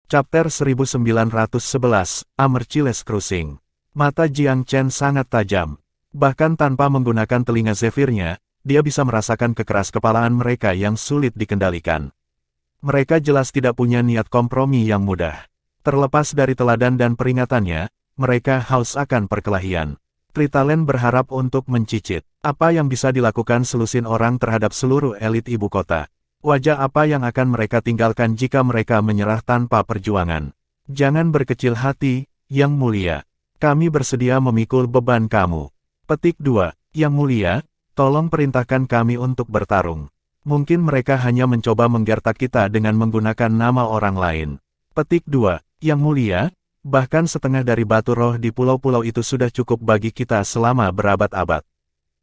Chapter 1911, Amaryllis Crossing. Mata Jiang Chen sangat tajam. Bahkan tanpa menggunakan telinga zefirnya, dia bisa merasakan kekeras-kepalaan mereka yang sulit dikendalikan. Mereka jelas tidak punya niat kompromi yang mudah. Terlepas dari teladan dan peringatannya, mereka haus akan perkelahian. Tritalen berharap untuk mencicit apa yang bisa dilakukan selusin orang terhadap seluruh elit ibu kota. Wajah apa yang akan mereka tinggalkan jika mereka menyerah tanpa perjuangan. Jangan berkecil hati, Yang Mulia. Kami bersedia memikul beban kamu. Petik 2. Yang Mulia, tolong perintahkan kami untuk bertarung. Mungkin mereka hanya mencoba menggertak kita dengan menggunakan nama orang lain. Petik 2. Yang Mulia, bahkan setengah dari batu roh di pulau-pulau itu sudah cukup bagi kita selama berabad-abad.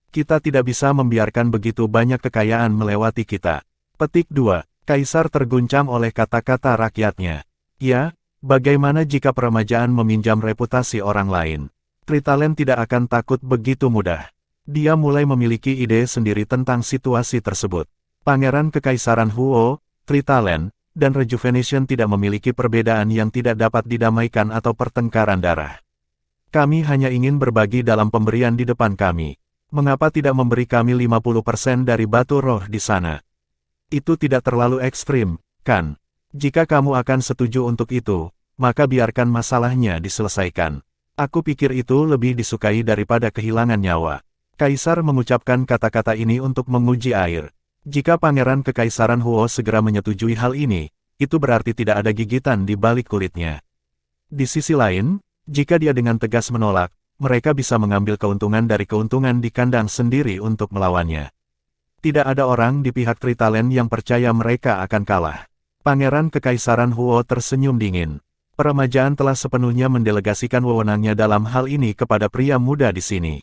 Kita tidak bisa membiarkan begitu banyak kekayaan melewati kita. Petik 2. Kaisar terguncang oleh kata-kata rakyatnya. Ya, bagaimana jika peremajaan meminjam reputasi orang lain? Tritalen tidak akan takut begitu mudah. Dia mulai memiliki ide sendiri tentang situasi tersebut. Pangeran Kekaisaran Huo, Tritalen, dan Rejuvenation tidak memiliki perbedaan yang tidak dapat didamaikan atau pertengkaran darah. Kami hanya ingin berbagi dalam pemberian di depan kami. Mengapa tidak memberi kami 50% dari batu roh di sana? Itu tidak terlalu ekstrim, kan? Jika kamu akan setuju untuk itu, maka biarkan masalahnya diselesaikan. Aku pikir itu lebih disukai daripada kehilangan nyawa. Kaisar mengucapkan kata-kata ini untuk menguji air. Jika Pangeran Kekaisaran Huo segera menyetujui hal ini, itu berarti tidak ada gigitan di balik kulitnya. Di sisi lain, jika dia dengan tegas menolak, mereka bisa mengambil keuntungan dari keuntungan di kandang sendiri untuk melawannya. Tidak ada orang di pihak Tritalen yang percaya mereka akan kalah. Pangeran Kekaisaran Huo tersenyum dingin. Peremajaan telah sepenuhnya mendelegasikan wewenangnya dalam hal ini kepada pria muda di sini.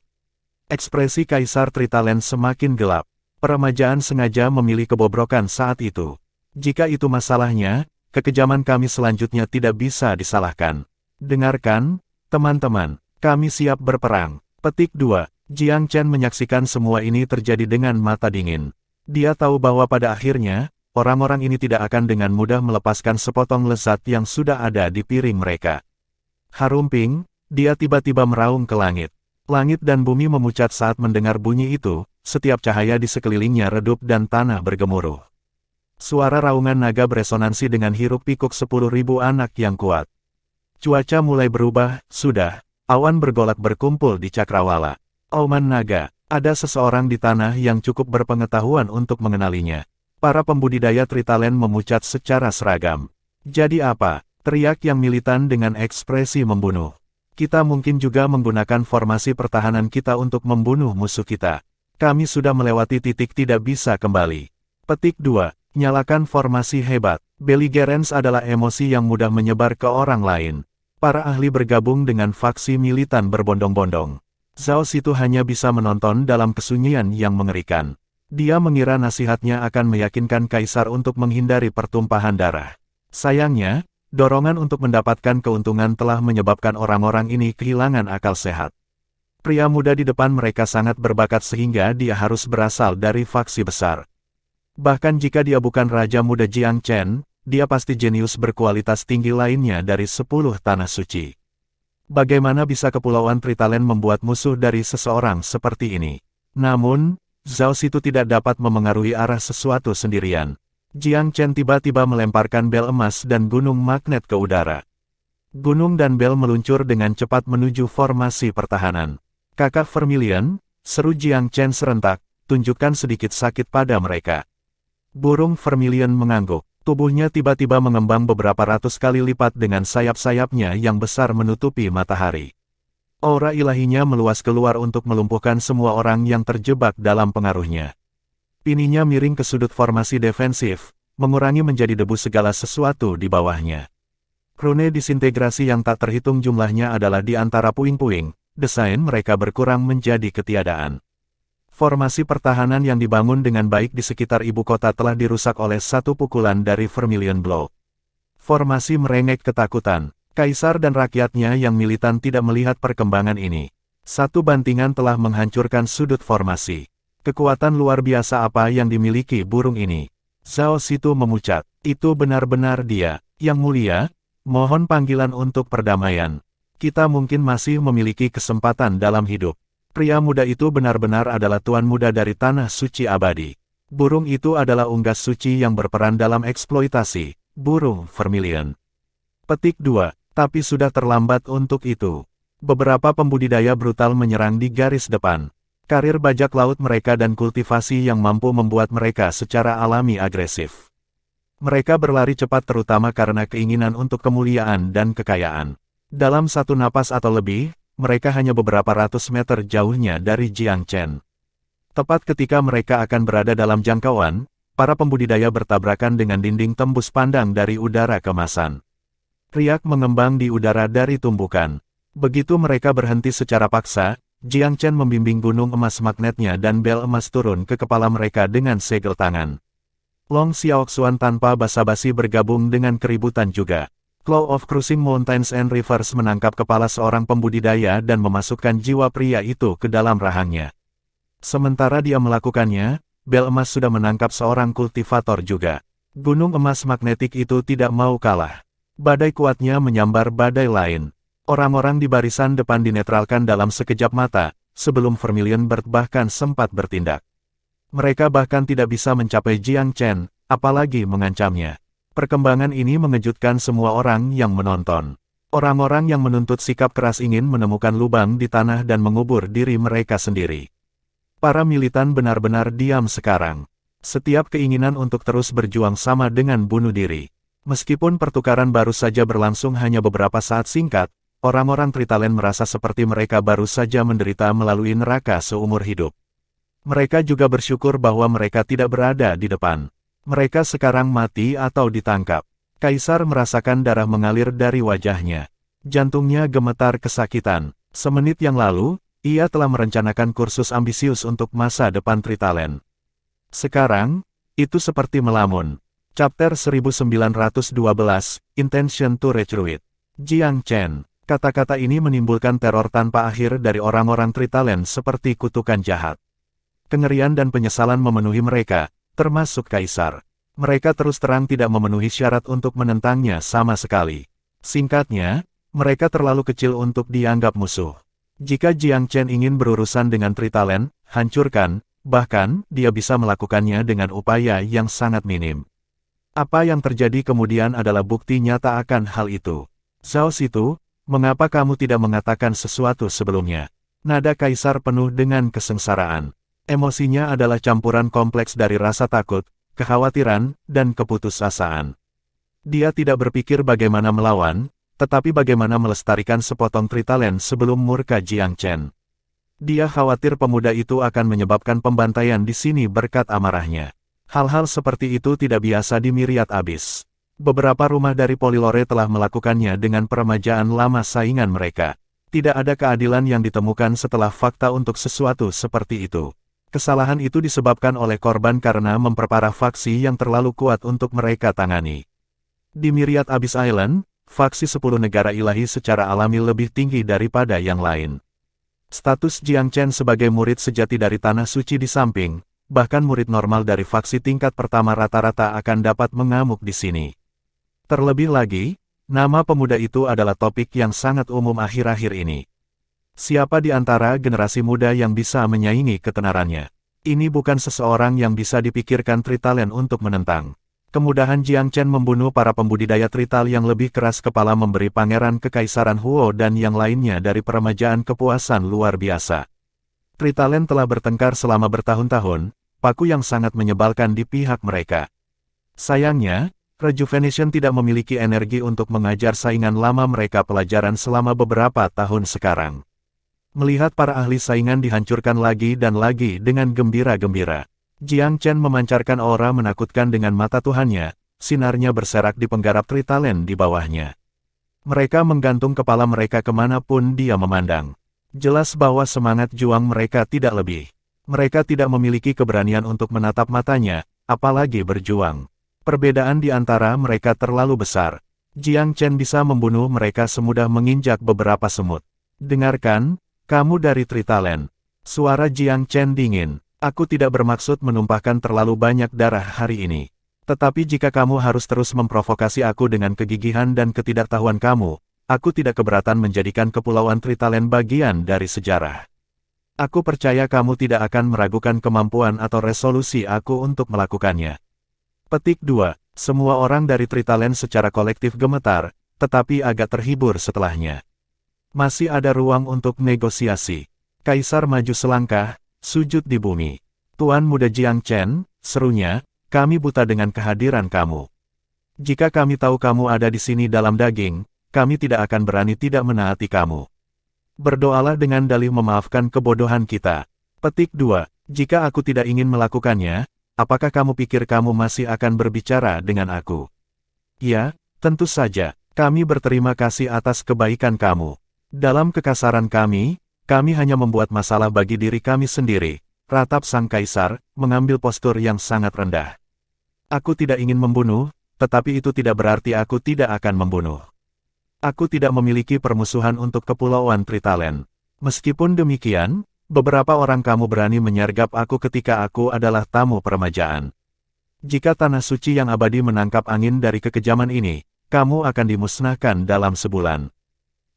Ekspresi Kaisar Tritalen semakin gelap. Peremajaan sengaja memilih kebobrokan saat itu. Jika itu masalahnya, kekejaman kami selanjutnya tidak bisa disalahkan. Dengarkan, teman-teman, kami siap berperang. Petik 2. Jiang Chen menyaksikan semua ini terjadi dengan mata dingin. Dia tahu bahwa pada akhirnya, orang-orang ini tidak akan dengan mudah melepaskan sepotong lezat yang sudah ada di piring mereka. Harumping, dia tiba-tiba meraung ke langit. Langit dan bumi memucat saat mendengar bunyi itu, setiap cahaya di sekelilingnya redup dan tanah bergemuruh. Suara raungan naga beresonansi dengan hiruk-pikuk 10.000 anak yang kuat. Cuaca mulai berubah, awan bergolak berkumpul di cakrawala. Auman naga, ada seseorang di tanah yang cukup berpengetahuan untuk mengenalinya. Para pembudidaya Tritalen memucat secara seragam. Jadi apa? Teriak yang militan dengan ekspresi membunuh. Kita mungkin juga menggunakan formasi pertahanan kita untuk membunuh musuh kita. Kami sudah melewati titik tidak bisa kembali. Petik 2. Nyalakan formasi hebat. Belligerence adalah emosi yang mudah menyebar ke orang lain. Para ahli bergabung dengan faksi militan berbondong-bondong. Zhao Situ hanya bisa menonton dalam kesunyian yang mengerikan. Dia mengira nasihatnya akan meyakinkan Kaisar untuk menghindari pertumpahan darah. Sayangnya, dorongan untuk mendapatkan keuntungan telah menyebabkan orang-orang ini kehilangan akal sehat. Pria muda di depan mereka sangat berbakat sehingga dia harus berasal dari faksi besar. Bahkan jika dia bukan Raja Muda Jiang Chen, dia pasti jenius berkualitas tinggi lainnya dari 10 tanah suci. Bagaimana bisa Kepulauan Tritalen membuat musuh dari seseorang seperti ini? Namun, Zhao Situ tidak dapat memengaruhi arah sesuatu sendirian. Jiang Chen tiba-tiba melemparkan bel emas dan gunung magnet ke udara. Gunung dan bel meluncur dengan cepat menuju formasi pertahanan. Kakak Vermilion, seru Jiang Chen serentak, tunjukkan sedikit sakit pada mereka. Burung Vermilion mengangguk. Tubuhnya tiba-tiba mengembang beberapa ratus kali lipat dengan sayap-sayapnya yang besar menutupi matahari. Aura ilahinya meluas keluar untuk melumpuhkan semua orang yang terjebak dalam pengaruhnya. Pininya miring ke sudut formasi defensif, mengurangi menjadi debu segala sesuatu di bawahnya. Rune disintegrasi yang tak terhitung jumlahnya adalah di antara puing-puing, desain mereka berkurang menjadi ketiadaan. Formasi pertahanan yang dibangun dengan baik di sekitar ibu kota telah dirusak oleh satu pukulan dari Vermilion Blow. Formasi merengek ketakutan. Kaisar dan rakyatnya yang militan tidak melihat perkembangan ini. Satu bantingan telah menghancurkan sudut formasi. Kekuatan luar biasa apa yang dimiliki burung ini? Zhao Situ memucat. Itu benar-benar dia. Yang Mulia, Mohon panggilan untuk perdamaian. Kita mungkin masih memiliki kesempatan dalam hidup. Pria muda itu benar-benar adalah tuan muda dari tanah suci abadi. Burung itu adalah unggas suci yang berperan dalam eksploitasi, burung vermilion. Petik 2. Tapi sudah terlambat untuk itu. Beberapa pembudidaya brutal menyerang di garis depan. Karir bajak laut mereka dan kultivasi yang mampu membuat mereka secara alami agresif. Mereka berlari cepat terutama karena keinginan untuk kemuliaan dan kekayaan. Dalam satu napas atau lebih, mereka hanya beberapa ratus meter jauhnya dari Jiang Chen. Tepat ketika mereka akan berada dalam jangkauan, para pembudidaya bertabrakan dengan dinding tembus pandang dari udara kemasan. Riak mengembang di udara dari tumbukan. Begitu mereka berhenti secara paksa, Jiang Chen membimbing gunung emas magnetnya dan bel emas turun ke kepala mereka dengan segel tangan. Long Xiaoxuan tanpa basa-basi bergabung dengan keributan juga. Claw of Cruising Mountains and Rivers menangkap kepala seorang pembudidaya dan memasukkan jiwa pria itu ke dalam rahangnya. Sementara dia melakukannya, bel emas sudah menangkap seorang kultivator juga. Gunung emas magnetik itu tidak mau kalah. Badai kuatnya menyambar badai lain. Orang-orang di barisan depan dinetralkan dalam sekejap mata, sebelum Vermilion Bird bahkan sempat bertindak. Mereka bahkan tidak bisa mencapai Jiang Chen, apalagi mengancamnya. Perkembangan ini mengejutkan semua orang yang menonton. Orang-orang yang menuntut sikap keras ingin menemukan lubang di tanah dan mengubur diri mereka sendiri. Para militan benar-benar diam sekarang. Setiap keinginan untuk terus berjuang sama dengan bunuh diri. Meskipun pertukaran baru saja berlangsung hanya beberapa saat singkat, orang-orang Tritalen merasa seperti mereka baru saja menderita melalui neraka seumur hidup. Mereka juga bersyukur bahwa mereka tidak berada di depan. Mereka sekarang mati atau ditangkap. Kaisar merasakan darah mengalir dari wajahnya. Jantungnya gemetar kesakitan. Semenit yang lalu, ia telah merencanakan kursus ambisius untuk masa depan Tritalen. Sekarang, itu seperti melamun. Chapter 1912, Intention to Recruit. Jiang Chen. Kata-kata ini menimbulkan teror tanpa akhir dari orang-orang Tritalen seperti kutukan jahat. Kengerian dan penyesalan memenuhi mereka, termasuk Kaisar. Mereka terus terang tidak memenuhi syarat untuk menentangnya sama sekali. Singkatnya, mereka terlalu kecil untuk dianggap musuh. Jika Jiang Chen ingin berurusan dengan Tritalen, hancurkan, bahkan, dia bisa melakukannya dengan upaya yang sangat minim. Apa yang terjadi kemudian adalah bukti nyata akan hal itu. Zhao Situ, mengapa kamu tidak mengatakan sesuatu sebelumnya? Nada Kaisar penuh dengan kesengsaraan. Emosinya adalah campuran kompleks dari rasa takut, kekhawatiran, dan keputusasaan. Dia tidak berpikir bagaimana melawan, tetapi bagaimana melestarikan sepotong Tritalen sebelum murka Jiang Chen. Dia khawatir pemuda itu akan menyebabkan pembantaian di sini berkat amarahnya. Hal-hal seperti itu tidak biasa di Myriad Abyss. Beberapa rumah dari Polylore telah melakukannya dengan peremajaan lama saingan mereka. Tidak ada keadilan yang ditemukan setelah fakta untuk sesuatu seperti itu. Kesalahan itu disebabkan oleh korban karena memperparah faksi yang terlalu kuat untuk mereka tangani. Di Myriad Abyss Island, faksi 10 negara ilahi secara alami lebih tinggi daripada yang lain. Status Jiang Chen sebagai murid sejati dari Tanah Suci di samping, bahkan murid normal dari faksi tingkat pertama rata-rata akan dapat mengamuk di sini. Terlebih lagi, nama pemuda itu adalah topik yang sangat umum akhir-akhir ini. Siapa di antara generasi muda yang bisa menyaingi ketenarannya? Ini bukan seseorang yang bisa dipikirkan Tritalen untuk menentang. Kemudahan Jiang Chen membunuh para pembudidaya Trital yang lebih keras kepala memberi pangeran kekaisaran Huo dan yang lainnya dari peremajaan kepuasan luar biasa. Tritalen telah bertengkar selama bertahun-tahun, paku yang sangat menyebalkan di pihak mereka. Sayangnya, Rejuvenation tidak memiliki energi untuk mengajar saingan lama mereka pelajaran selama beberapa tahun sekarang. Melihat para ahli saingan dihancurkan lagi dan lagi dengan gembira-gembira, Jiang Chen memancarkan aura menakutkan dengan mata Tuhannya, sinarnya berserak di penggarap Tritalen di bawahnya. Mereka menggantung kepala mereka kemanapun dia memandang. Jelas bahwa semangat juang mereka tidak lebih. Mereka tidak memiliki keberanian untuk menatap matanya, apalagi berjuang. Perbedaan di antara mereka terlalu besar. Jiang Chen bisa membunuh mereka semudah menginjak beberapa semut. Dengarkan, kamu dari Tritalen. Suara Jiang Chen dingin. Aku tidak bermaksud menumpahkan terlalu banyak darah hari ini. Tetapi jika kamu harus terus memprovokasi aku dengan kegigihan dan ketidaktahuan kamu, aku tidak keberatan menjadikan Kepulauan Tritalen bagian dari sejarah. Aku percaya kamu tidak akan meragukan kemampuan atau resolusi aku untuk melakukannya. Petik 2. Semua orang dari Tritalen secara kolektif gemetar, tetapi agak terhibur setelahnya. Masih ada ruang untuk negosiasi. Kaisar maju selangkah, sujud di bumi. Tuan Muda Jiang Chen, serunya, kami buta dengan kehadiran kamu. Jika kami tahu kamu ada di sini dalam daging, kami tidak akan berani tidak menaati kamu. Berdoalah dengan dalih memaafkan kebodohan kita. Petik 2. Jika aku tidak ingin melakukannya, apakah kamu pikir kamu masih akan berbicara dengan aku? Ya, tentu saja, kami berterima kasih atas kebaikan kamu. Dalam kekasaran kami hanya membuat masalah bagi diri kami sendiri, ratap sang kaisar, mengambil postur yang sangat rendah. Aku tidak ingin membunuh, tetapi itu tidak berarti aku tidak akan membunuh. Aku tidak memiliki permusuhan untuk Kepulauan Tritalen. Meskipun demikian, beberapa orang kamu berani menyergap aku ketika aku adalah tamu peremajaan. Jika tanah suci yang abadi menangkap angin dari kekejaman ini, kamu akan dimusnahkan dalam sebulan.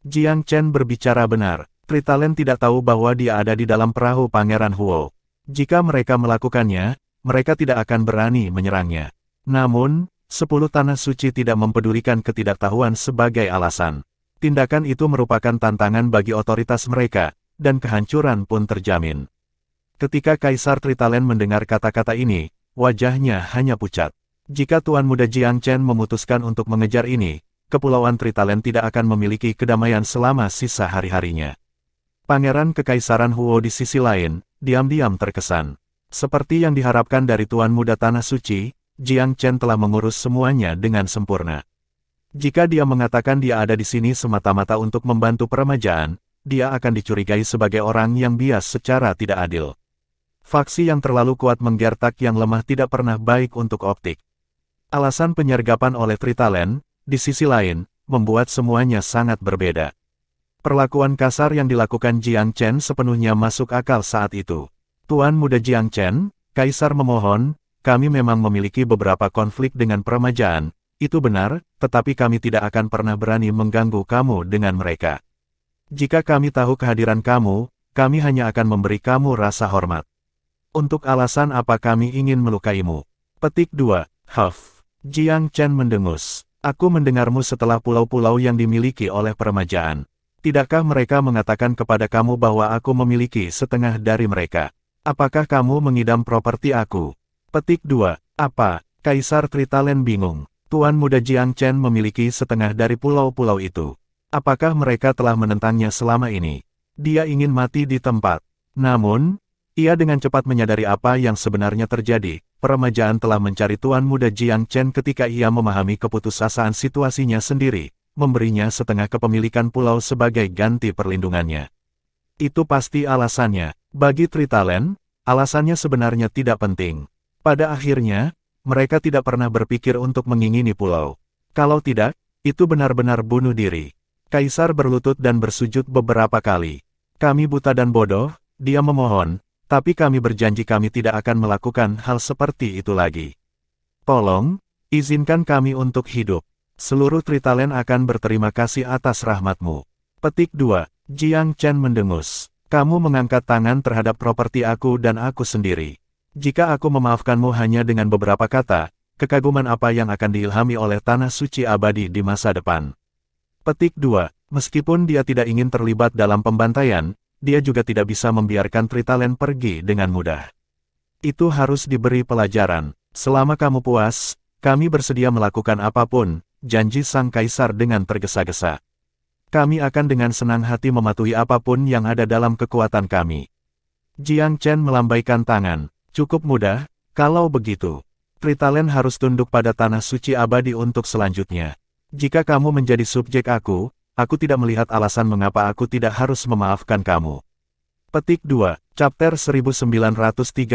Jiang Chen berbicara benar, Tritalen tidak tahu bahwa dia ada di dalam perahu Pangeran Huo. Jika mereka melakukannya, mereka tidak akan berani menyerangnya. Namun, 10 tanah suci tidak mempedulikan ketidaktahuan sebagai alasan. Tindakan itu merupakan tantangan bagi otoritas mereka, dan kehancuran pun terjamin. Ketika Kaisar Tritalen mendengar kata-kata ini, wajahnya hanya pucat. Jika Tuan Muda Jiang Chen memutuskan untuk mengejar ini, Kepulauan Tritalen tidak akan memiliki kedamaian selama sisa hari-harinya. Pangeran Kekaisaran Huo di sisi lain, diam-diam terkesan. Seperti yang diharapkan dari Tuan Muda Tanah Suci, Jiang Chen telah mengurus semuanya dengan sempurna. Jika dia mengatakan dia ada di sini semata-mata untuk membantu peremajaan, dia akan dicurigai sebagai orang yang bias secara tidak adil. Faksi yang terlalu kuat menggertak yang lemah tidak pernah baik untuk optik. Alasan penyergapan oleh Tritalen, di sisi lain, membuat semuanya sangat berbeda. Perlakuan kasar yang dilakukan Jiang Chen sepenuhnya masuk akal saat itu. Tuan Muda Jiang Chen, Kaisar memohon, kami memang memiliki beberapa konflik dengan peremajaan, itu benar, tetapi kami tidak akan pernah berani mengganggu kamu dengan mereka. Jika kami tahu kehadiran kamu, kami hanya akan memberi kamu rasa hormat. Untuk alasan apa kami ingin melukaimu? Petik 2. Huff. Jiang Chen mendengus. Aku mendengarmu setelah pulau-pulau yang dimiliki oleh peremajaan. Tidakkah mereka mengatakan kepada kamu bahwa aku memiliki setengah dari mereka? Apakah kamu mengidam properti aku? Petik 2. Apa? Kaisar Tritalen bingung. Tuan Muda Jiang Chen memiliki setengah dari pulau-pulau itu. Apakah mereka telah menentangnya selama ini? Dia ingin mati di tempat. Namun, ia dengan cepat menyadari apa yang sebenarnya terjadi. Peremajaan telah mencari Tuan Muda Jiang Chen ketika ia memahami keputusasaan situasinya sendiri, memberinya setengah kepemilikan pulau sebagai ganti perlindungannya. Itu pasti alasannya. Bagi Tritalen, alasannya sebenarnya tidak penting. Pada akhirnya, mereka tidak pernah berpikir untuk mengingini pulau. Kalau tidak, itu benar-benar bunuh diri. Kaisar berlutut dan bersujud beberapa kali. Kami buta dan bodoh, dia memohon, tapi kami berjanji kami tidak akan melakukan hal seperti itu lagi. Tolong, izinkan kami untuk hidup. Seluruh Tritalen akan berterima kasih atas rahmatmu. Petik 2. Jiang Chen mendengus. Kamu mengangkat tangan terhadap properti aku dan aku sendiri. Jika aku memaafkanmu hanya dengan beberapa kata, kekaguman apa yang akan diilhami oleh tanah suci abadi di masa depan? Petik 2. Meskipun dia tidak ingin terlibat dalam pembantaian, dia juga tidak bisa membiarkan Tritalen pergi dengan mudah. Itu harus diberi pelajaran. Selama kamu puas, kami bersedia melakukan apapun, janji sang kaisar dengan tergesa-gesa. Kami akan dengan senang hati mematuhi apapun yang ada dalam kekuatan kami. Jiang Chen melambaikan tangan. Cukup mudah, kalau begitu. Tritalen harus tunduk pada tanah suci abadi untuk selanjutnya. Jika kamu menjadi subjek aku tidak melihat alasan mengapa aku tidak harus memaafkan kamu. Petik 2. Chapter 1913,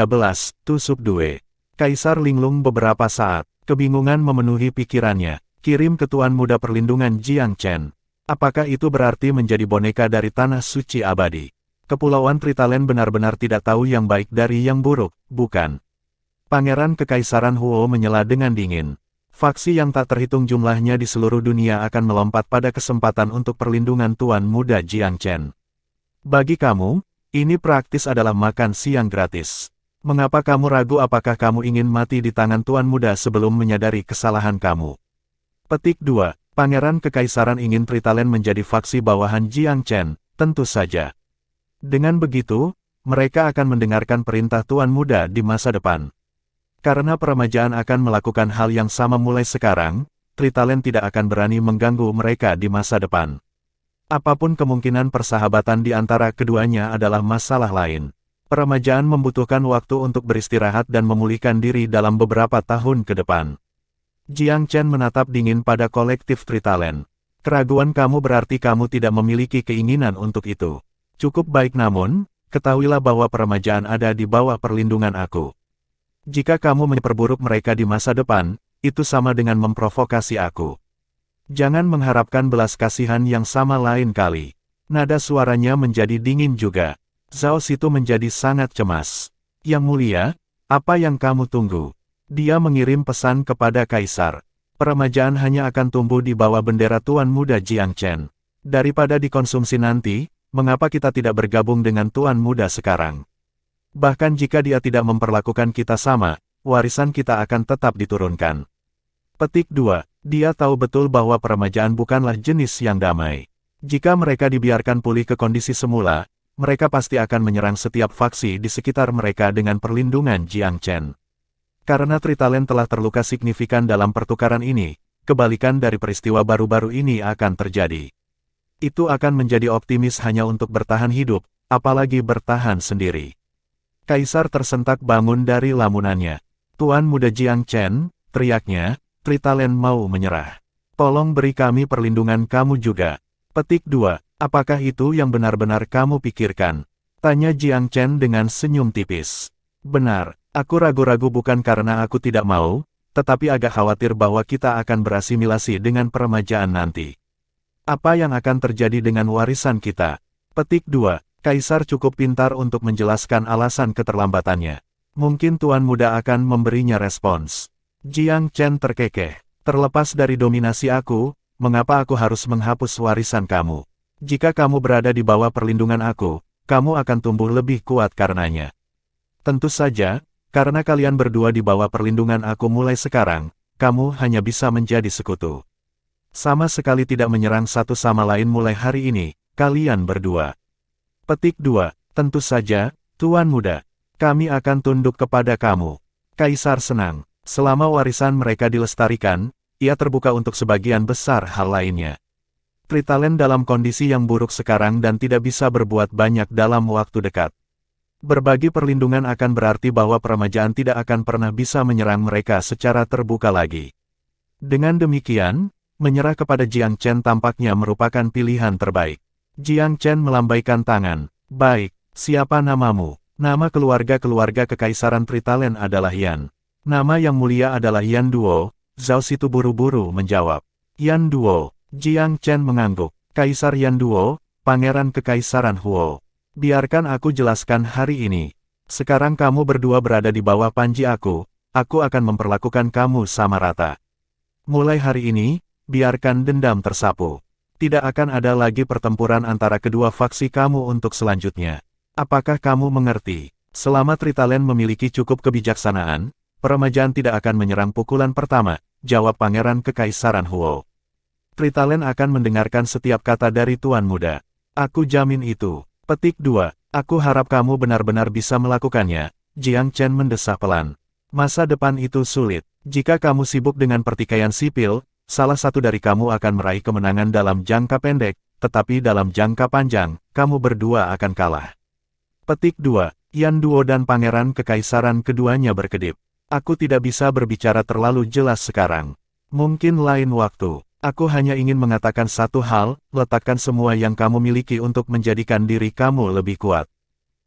Tusuk Due. Kaisar linglung beberapa saat. Kebingungan memenuhi pikirannya. Kirim ke Tuan Muda Perlindungan Jiang Chen. Apakah itu berarti menjadi boneka dari tanah suci abadi? Kepulauan Tritalen benar-benar tidak tahu yang baik dari yang buruk, bukan? Pangeran Kekaisaran Huo menyela dengan dingin. Faksi yang tak terhitung jumlahnya di seluruh dunia akan melompat pada kesempatan untuk perlindungan Tuan Muda Jiang Chen. Bagi kamu, ini praktis adalah makan siang gratis. Mengapa kamu ragu apakah kamu ingin mati di tangan Tuan Muda sebelum menyadari kesalahan kamu? Petik 2. Pangeran Kekaisaran ingin Tritalen menjadi faksi bawahan Jiang Chen, tentu saja. Dengan begitu, mereka akan mendengarkan perintah Tuan Muda di masa depan. Karena peremajaan akan melakukan hal yang sama mulai sekarang, Tritalen tidak akan berani mengganggu mereka di masa depan. Apapun kemungkinan persahabatan di antara keduanya adalah masalah lain. Peremajaan membutuhkan waktu untuk beristirahat dan memulihkan diri dalam beberapa tahun ke depan. Jiang Chen menatap dingin pada kolektif Tritalen. Keraguan kamu berarti kamu tidak memiliki keinginan untuk itu. Cukup baik namun, ketahuilah bahwa peremajaan ada di bawah perlindungan aku. Jika kamu memperburuk mereka di masa depan, itu sama dengan memprovokasi aku. Jangan mengharapkan belas kasihan yang sama lain kali. Nada suaranya menjadi dingin juga. Zhao Situ menjadi sangat cemas. Yang mulia, apa yang kamu tunggu? Dia mengirim pesan kepada Kaisar. Peremajaan hanya akan tumbuh di bawah bendera Tuan Muda Jiang Chen. Daripada dikonsumsi nanti, mengapa kita tidak bergabung dengan Tuan Muda sekarang? Bahkan jika dia tidak memperlakukan kita sama, warisan kita akan tetap diturunkan. Petik 2. Dia tahu betul bahwa peremajaan bukanlah jenis yang damai. Jika mereka dibiarkan pulih ke kondisi semula, mereka pasti akan menyerang setiap faksi di sekitar mereka dengan perlindungan Jiang Chen. Karena Tritalen telah terluka signifikan dalam pertukaran ini, kebalikan dari peristiwa baru-baru ini akan terjadi. Itu akan menjadi optimis hanya untuk bertahan hidup, apalagi bertahan sendiri. Kaisar tersentak bangun dari lamunannya. Tuan Muda Jiang Chen, teriaknya, Tritalen mau menyerah. Tolong beri kami perlindungan kamu juga. Petik 2. Apakah itu yang benar-benar kamu pikirkan? Tanya Jiang Chen dengan senyum tipis. Benar, aku ragu-ragu bukan karena aku tidak mau, tetapi agak khawatir bahwa kita akan berasimilasi dengan peremajaan nanti. Apa yang akan terjadi dengan warisan kita? Petik 2. Kaisar cukup pintar untuk menjelaskan alasan keterlambatannya. Mungkin Tuan Muda akan memberinya respons. Jiang Chen terkekeh. Terlepas dari dominasi aku, mengapa aku harus menghapus warisan kamu? Jika kamu berada di bawah perlindungan aku, kamu akan tumbuh lebih kuat karenanya. Tentu saja, karena kalian berdua di bawah perlindungan aku mulai sekarang, kamu hanya bisa menjadi sekutu. Sama sekali tidak menyerang satu sama lain mulai hari ini, kalian berdua. Petik 2. Tentu saja, Tuan Muda. Kami akan tunduk kepada kamu. Kaisar senang. Selama warisan mereka dilestarikan, ia terbuka untuk sebagian besar hal lainnya. Tritalen dalam kondisi yang buruk sekarang dan tidak bisa berbuat banyak dalam waktu dekat. Berbagi perlindungan akan berarti bahwa peremajaan tidak akan pernah bisa menyerang mereka secara terbuka lagi. Dengan demikian, menyerah kepada Jiang Chen tampaknya merupakan pilihan terbaik. Jiang Chen melambaikan tangan. Baik, siapa namamu? Nama keluarga Kekaisaran Tritalen adalah Yan. Nama yang mulia adalah Yan Duo. Zhao Situ buru-buru menjawab. Yan Duo. Jiang Chen mengangguk. Kaisar Yan Duo, Pangeran Kekaisaran Huo. Biarkan aku jelaskan hari ini. Sekarang kamu berdua berada di bawah panji aku akan memperlakukan kamu sama rata. Mulai hari ini, biarkan dendam tersapu. Tidak akan ada lagi pertempuran antara kedua faksi kamu untuk selanjutnya. Apakah kamu mengerti? Selama Tritalen memiliki cukup kebijaksanaan, peremajaan tidak akan menyerang pukulan pertama, jawab Pangeran Kekaisaran Huo. Tritalen akan mendengarkan setiap kata dari Tuan Muda. Aku jamin itu. Petik 2. Aku harap kamu benar-benar bisa melakukannya. Jiang Chen mendesah pelan. Masa depan itu sulit. Jika kamu sibuk dengan pertikaian sipil, salah satu dari kamu akan meraih kemenangan dalam jangka pendek, tetapi dalam jangka panjang, kamu berdua akan kalah. Petik 2. Yan Duo dan Pangeran Kekaisaran keduanya berkedip. Aku tidak bisa berbicara terlalu jelas sekarang. Mungkin lain waktu. Aku hanya ingin mengatakan satu hal, letakkan semua yang kamu miliki untuk menjadikan diri kamu lebih kuat.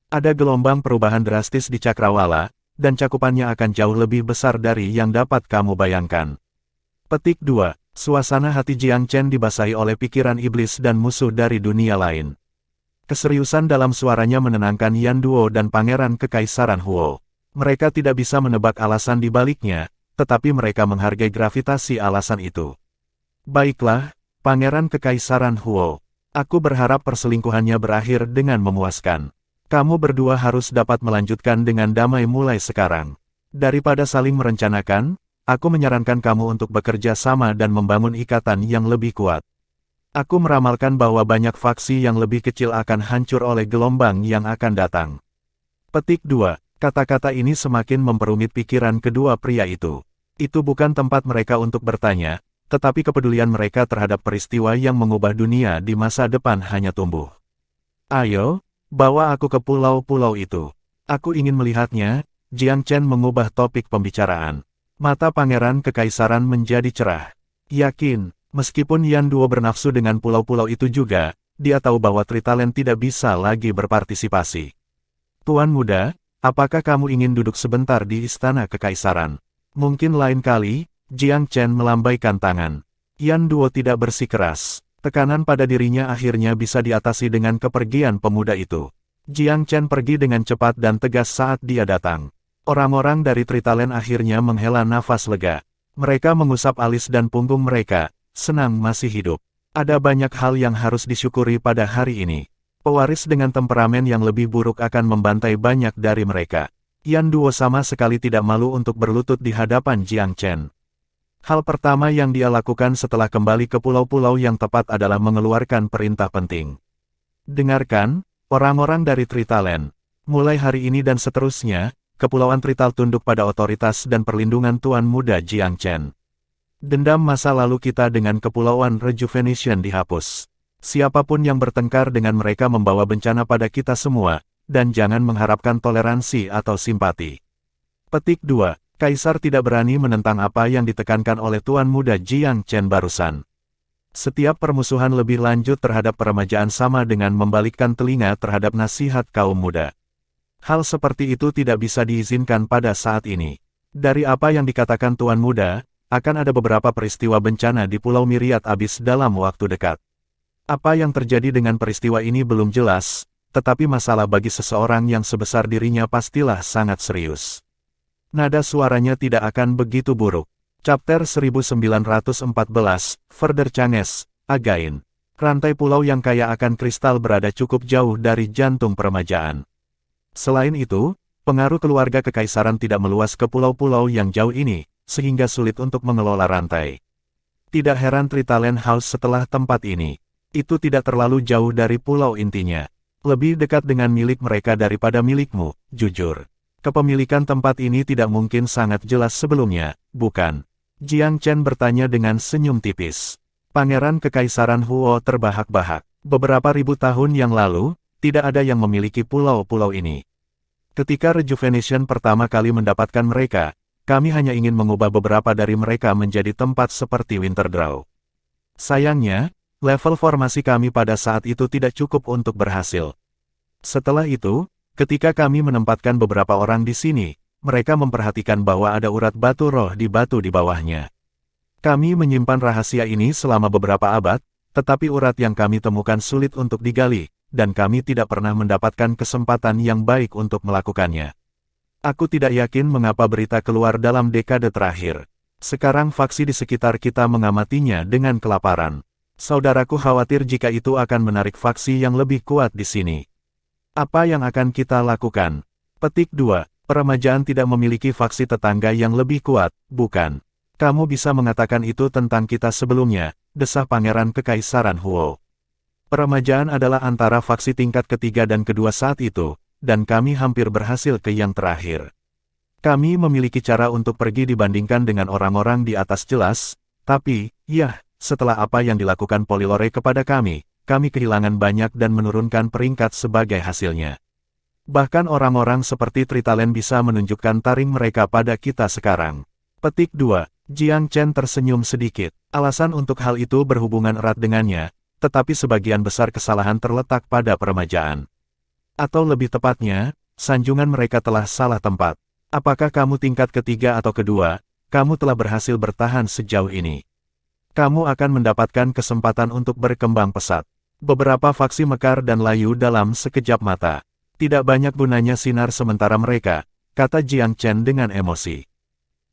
Ada gelombang perubahan drastis di Cakrawala, dan cakupannya akan jauh lebih besar dari yang dapat kamu bayangkan. Petik 2. Suasana hati Jiang Chen dibasahi oleh pikiran iblis dan musuh dari dunia lain. Keseriusan dalam suaranya menenangkan Yan Duo dan Pangeran Kekaisaran Huo. Mereka tidak bisa menebak alasan di baliknya, tetapi mereka menghargai gravitasi alasan itu. Baiklah, Pangeran Kekaisaran Huo. Aku berharap perselingkuhannya berakhir dengan memuaskan. Kamu berdua harus dapat melanjutkan dengan damai mulai sekarang. Daripada saling merencanakan, aku menyarankan kamu untuk bekerja sama dan membangun ikatan yang lebih kuat. Aku meramalkan bahwa banyak faksi yang lebih kecil akan hancur oleh gelombang yang akan datang. Petik 2. Kata-kata ini semakin memperumit pikiran kedua pria itu. Itu bukan tempat mereka untuk bertanya, tetapi kepedulian mereka terhadap peristiwa yang mengubah dunia di masa depan hanya tumbuh. Ayo, bawa aku ke pulau-pulau itu. Aku ingin melihatnya. Jiang Chen mengubah topik pembicaraan. Mata Pangeran Kekaisaran menjadi cerah. Yakin, meskipun Yan Duo bernafsu dengan pulau-pulau itu juga, dia tahu bahwa Tritalent tidak bisa lagi berpartisipasi. Tuan muda, apakah kamu ingin duduk sebentar di Istana Kekaisaran? Mungkin lain kali. Jiang Chen melambaikan tangan. Yan Duo tidak bersikeras. Tekanan pada dirinya akhirnya bisa diatasi dengan kepergian pemuda itu. Jiang Chen pergi dengan cepat dan tegas saat dia datang. Orang-orang dari Tritalent akhirnya menghela nafas lega. Mereka mengusap alis dan punggung mereka, senang masih hidup. Ada banyak hal yang harus disyukuri pada hari ini. Pewaris dengan temperamen yang lebih buruk akan membantai banyak dari mereka. Yan Duo sama sekali tidak malu untuk berlutut di hadapan Jiang Chen. Hal pertama yang dia lakukan setelah kembali ke pulau-pulau yang tepat adalah mengeluarkan perintah penting. Dengarkan, orang-orang dari Tritalent. Mulai hari ini dan seterusnya, Kepulauan Trital tunduk pada otoritas dan perlindungan Tuan Muda Jiang Chen. Dendam masa lalu kita dengan Kepulauan Rejuvenation dihapus. Siapapun yang bertengkar dengan mereka membawa bencana pada kita semua, dan jangan mengharapkan toleransi atau simpati. Petik 2. Kaisar tidak berani menentang apa yang ditekankan oleh Tuan Muda Jiang Chen barusan. Setiap permusuhan lebih lanjut terhadap peremajaan sama dengan membalikkan telinga terhadap nasihat kaum muda. Hal seperti itu tidak bisa diizinkan pada saat ini. Dari apa yang dikatakan Tuan Muda, akan ada beberapa peristiwa bencana di Pulau Myriad Abyss dalam waktu dekat. Apa yang terjadi dengan peristiwa ini belum jelas, tetapi masalah bagi seseorang yang sebesar dirinya pastilah sangat serius. Nada suaranya tidak akan begitu buruk. Chapter 1914, Further Changes, Again. Rantai pulau yang kaya akan kristal berada cukup jauh dari jantung peremajaan. Selain itu, pengaruh keluarga kekaisaran tidak meluas ke pulau-pulau yang jauh ini, sehingga sulit untuk mengelola rantai. Tidak heran Tritalent House setelah tempat ini. Itu tidak terlalu jauh dari pulau intinya. Lebih dekat dengan milik mereka daripada milikmu, jujur. Kepemilikan tempat ini tidak mungkin sangat jelas sebelumnya, bukan? Jiang Chen bertanya dengan senyum tipis. Pangeran Kekaisaran Huo terbahak-bahak. Beberapa ribu tahun yang lalu, tidak ada yang memiliki pulau-pulau ini. Ketika Rejuvenation pertama kali mendapatkan mereka, kami hanya ingin mengubah beberapa dari mereka menjadi tempat seperti Winterdraw. Sayangnya, level formasi kami pada saat itu tidak cukup untuk berhasil. Setelah itu, ketika kami menempatkan beberapa orang di sini, mereka memperhatikan bahwa ada urat batu roh di batu di bawahnya. Kami menyimpan rahasia ini selama beberapa abad, tetapi urat yang kami temukan sulit untuk digali, dan kami tidak pernah mendapatkan kesempatan yang baik untuk melakukannya. Aku tidak yakin mengapa berita keluar dalam dekade terakhir. Sekarang faksi di sekitar kita mengamatinya dengan kelaparan. Saudaraku khawatir jika itu akan menarik faksi yang lebih kuat di sini. Apa yang akan kita lakukan? Petik 2. Peremajaan tidak memiliki faksi tetangga yang lebih kuat, bukan? Kamu bisa mengatakan itu tentang kita sebelumnya, desah Pangeran Kekaisaran Huo. Peremajaan adalah antara faksi tingkat ketiga dan kedua saat itu, dan kami hampir berhasil ke yang terakhir. Kami memiliki cara untuk pergi dibandingkan dengan orang-orang di atas jelas, tapi, setelah apa yang dilakukan Polylore kepada kami kehilangan banyak dan menurunkan peringkat sebagai hasilnya. Bahkan orang-orang seperti Tritalent bisa menunjukkan taring mereka pada kita sekarang. Petik 2. Jiang Chen tersenyum sedikit. Alasan untuk hal itu berhubungan erat dengannya, tetapi sebagian besar kesalahan terletak pada peremajaan. Atau lebih tepatnya, sanjungan mereka telah salah tempat. Apakah kamu tingkat ketiga atau kedua, kamu telah berhasil bertahan sejauh ini. Kamu akan mendapatkan kesempatan untuk berkembang pesat. Beberapa faksi mekar dan layu dalam sekejap mata. Tidak banyak gunanya sinar sementara mereka, kata Jiang Chen dengan emosi.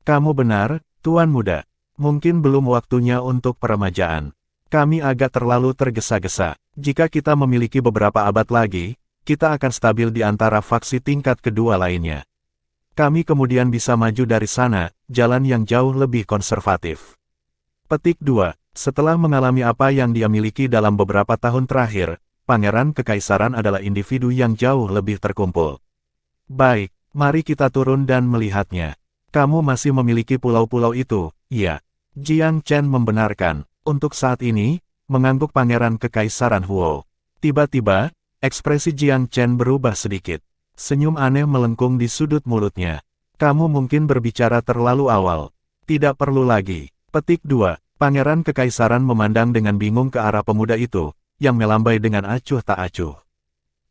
Kamu benar, Tuan Muda. Mungkin belum waktunya untuk peremajaan. Kami agak terlalu tergesa-gesa. Jika kita memiliki beberapa abad lagi, kita akan stabil di antara faksi tingkat kedua lainnya. Kami kemudian bisa maju dari sana, jalan yang jauh lebih konservatif. Petik 2. Setelah mengalami apa yang dia miliki dalam beberapa tahun terakhir, Pangeran Kekaisaran adalah individu yang jauh lebih terkumpul. Baik, mari kita turun dan melihatnya. Kamu masih memiliki pulau-pulau itu, iya. Jiang Chen membenarkan. Untuk saat ini, mengangguk Pangeran Kekaisaran Huo. Tiba-tiba, ekspresi Jiang Chen berubah sedikit. Senyum aneh melengkung di sudut mulutnya. Kamu mungkin berbicara terlalu awal. Tidak perlu lagi. Petik 2. Pangeran Kekaisaran memandang dengan bingung ke arah pemuda itu, yang melambai dengan acuh tak acuh.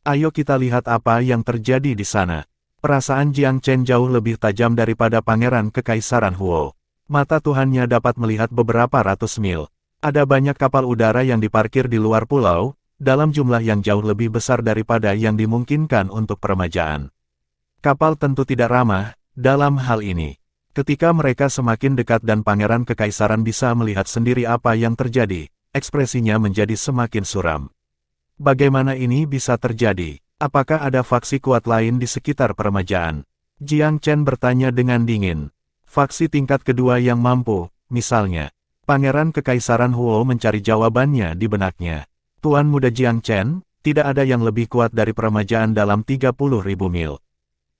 Ayo kita lihat apa yang terjadi di sana. Perasaan Jiang Chen jauh lebih tajam daripada Pangeran Kekaisaran Huo. Mata Tuhannya dapat melihat beberapa ratus mil. Ada banyak kapal udara yang diparkir di luar pulau, dalam jumlah yang jauh lebih besar daripada yang dimungkinkan untuk peremajaan. Kapal tentu tidak ramah dalam hal ini. Ketika mereka semakin dekat dan Pangeran Kekaisaran bisa melihat sendiri apa yang terjadi, ekspresinya menjadi semakin suram. Bagaimana ini bisa terjadi? Apakah ada faksi kuat lain di sekitar peremajaan? Jiang Chen bertanya dengan dingin. Faksi tingkat kedua yang mampu, misalnya. Pangeran Kekaisaran Huo mencari jawabannya di benaknya. Tuan Muda Jiang Chen, tidak ada yang lebih kuat dari peremajaan dalam 30.000 mil.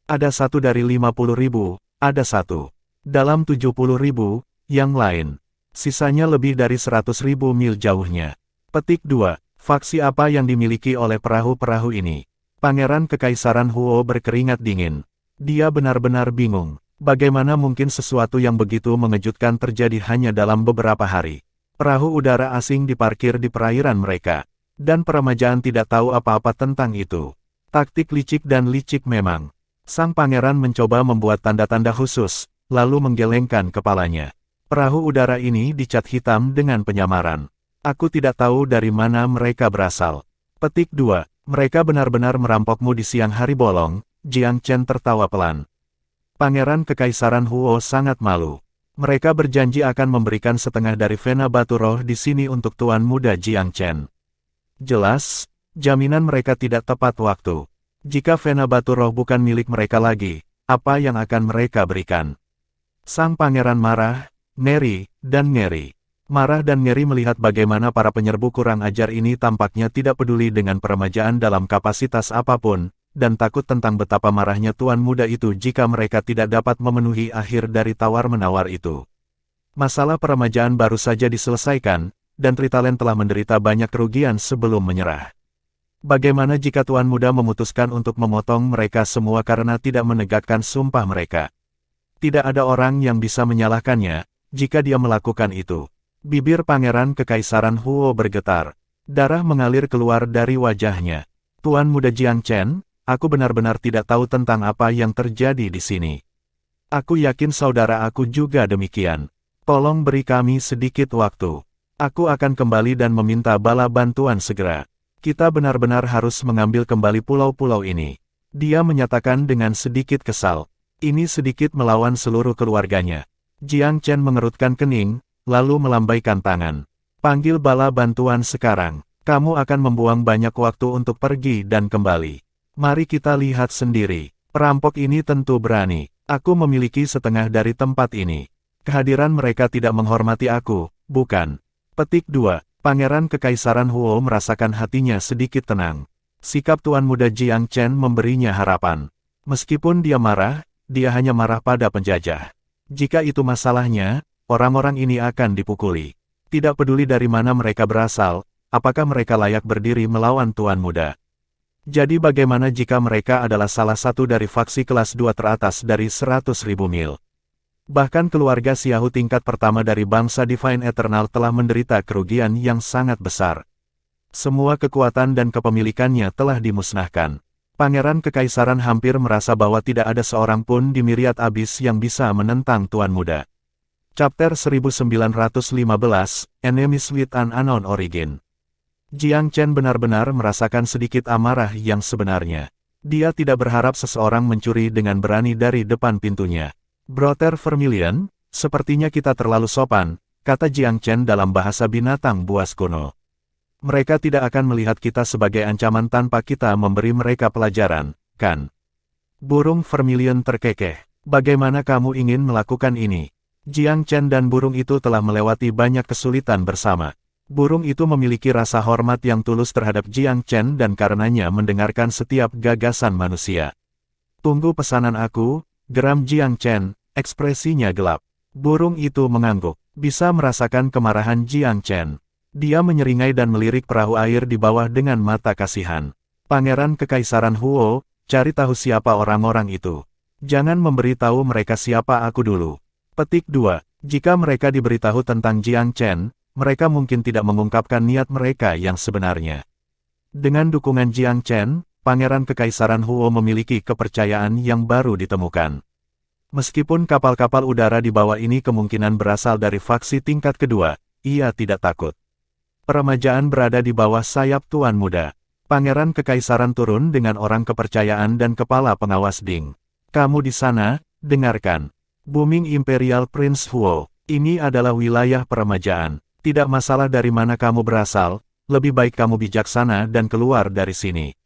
Ada satu dari 50.000, ada satu. Dalam 70.000, yang lain. Sisanya lebih dari 100.000 mil jauhnya. Petik 2. Faksi apa yang dimiliki oleh perahu-perahu ini? Pangeran Kekaisaran Huo berkeringat dingin. Dia benar-benar bingung. Bagaimana mungkin sesuatu yang begitu mengejutkan terjadi hanya dalam beberapa hari? Perahu udara asing diparkir di perairan mereka. Dan peremajaan tidak tahu apa-apa tentang itu. Taktik licik dan licik memang. Sang pangeran mencoba membuat tanda-tanda khusus, lalu menggelengkan kepalanya. Perahu udara ini dicat hitam dengan penyamaran. Aku tidak tahu dari mana mereka berasal. Petik 2. Mereka benar-benar merampokmu di siang hari bolong. Jiang Chen tertawa pelan. Pangeran Kekaisaran Huo sangat malu. Mereka berjanji akan memberikan setengah dari Vena Batu Roh di sini untuk Tuan Muda Jiang Chen. Jelas, jaminan mereka tidak tepat waktu. Jika Vena Batu Roh bukan milik mereka lagi, apa yang akan mereka berikan? Sang pangeran marah, ngeri, dan ngeri. Marah dan ngeri melihat bagaimana para penyerbu kurang ajar ini tampaknya tidak peduli dengan peremajaan dalam kapasitas apapun, dan takut tentang betapa marahnya Tuan Muda itu jika mereka tidak dapat memenuhi akhir dari tawar-menawar itu. Masalah peremajaan baru saja diselesaikan, dan Tritalen telah menderita banyak kerugian sebelum menyerah. Bagaimana jika Tuan Muda memutuskan untuk memotong mereka semua karena tidak menegakkan sumpah mereka? Tidak ada orang yang bisa menyalahkannya, jika dia melakukan itu. Bibir Pangeran Kekaisaran Huo bergetar. Darah mengalir keluar dari wajahnya. Tuan Muda Jiang Chen, aku benar-benar tidak tahu tentang apa yang terjadi di sini. Aku yakin saudara aku juga demikian. Tolong beri kami sedikit waktu. Aku akan kembali dan meminta bala bantuan segera. Kita benar-benar harus mengambil kembali pulau-pulau ini. Dia menyatakan dengan sedikit kesal. Ini sedikit melawan seluruh keluarganya. Jiang Chen mengerutkan kening, lalu melambaikan tangan. Panggil bala bantuan sekarang. Kamu akan membuang banyak waktu untuk pergi dan kembali. Mari kita lihat sendiri. Perampok ini tentu berani. Aku memiliki setengah dari tempat ini. Kehadiran mereka tidak menghormati aku, bukan? Petik 2. Pangeran Kekaisaran Huo merasakan hatinya sedikit tenang. Sikap Tuan Muda Jiang Chen memberinya harapan. Meskipun dia marah, dia hanya marah pada penjajah. Jika itu masalahnya, orang-orang ini akan dipukuli. Tidak peduli dari mana mereka berasal, apakah mereka layak berdiri melawan Tuan Muda. Jadi bagaimana jika mereka adalah salah satu dari faksi kelas 2 teratas dari 100.000 mil? Bahkan keluarga Xiahu tingkat pertama dari bangsa Divine Eternal telah menderita kerugian yang sangat besar. Semua kekuatan dan kepemilikannya telah dimusnahkan. Pangeran Kekaisaran hampir merasa bahwa tidak ada seorang pun di Myriad Abyss yang bisa menentang Tuan Muda. Chapter 1915, Enemies with an Unknown Origin. Jiang Chen benar-benar merasakan sedikit amarah yang sebenarnya. Dia tidak berharap seseorang mencuri dengan berani dari depan pintunya. Brother Vermilion, sepertinya kita terlalu sopan, kata Jiang Chen dalam bahasa binatang buas kuno. Mereka tidak akan melihat kita sebagai ancaman tanpa kita memberi mereka pelajaran, kan? Burung Vermilion terkekeh. Bagaimana kamu ingin melakukan ini? Jiang Chen dan burung itu telah melewati banyak kesulitan bersama. Burung itu memiliki rasa hormat yang tulus terhadap Jiang Chen dan karenanya mendengarkan setiap gagasan manusia. Tunggu pesanan aku, geram Jiang Chen, ekspresinya gelap. Burung itu mengangguk, bisa merasakan kemarahan Jiang Chen. Dia menyeringai dan melirik perahu air di bawah dengan mata kasihan. Pangeran Kekaisaran Huo, cari tahu siapa orang-orang itu. Jangan memberitahu mereka siapa aku dulu. Petik 2. Jika mereka diberitahu tentang Jiang Chen, mereka mungkin tidak mengungkapkan niat mereka yang sebenarnya. Dengan dukungan Jiang Chen, Pangeran Kekaisaran Huo memiliki kepercayaan yang baru ditemukan. Meskipun kapal-kapal udara di bawah ini kemungkinan berasal dari faksi tingkat kedua, ia tidak takut. Peremajaan berada di bawah sayap Tuan Muda. Pangeran Kekaisaran turun dengan orang kepercayaan dan kepala pengawas Ding. Kamu di sana, dengarkan. Booming Imperial Prince Huo, ini adalah wilayah peremajaan. Tidak masalah dari mana kamu berasal, lebih baik kamu bijaksana dan keluar dari sini.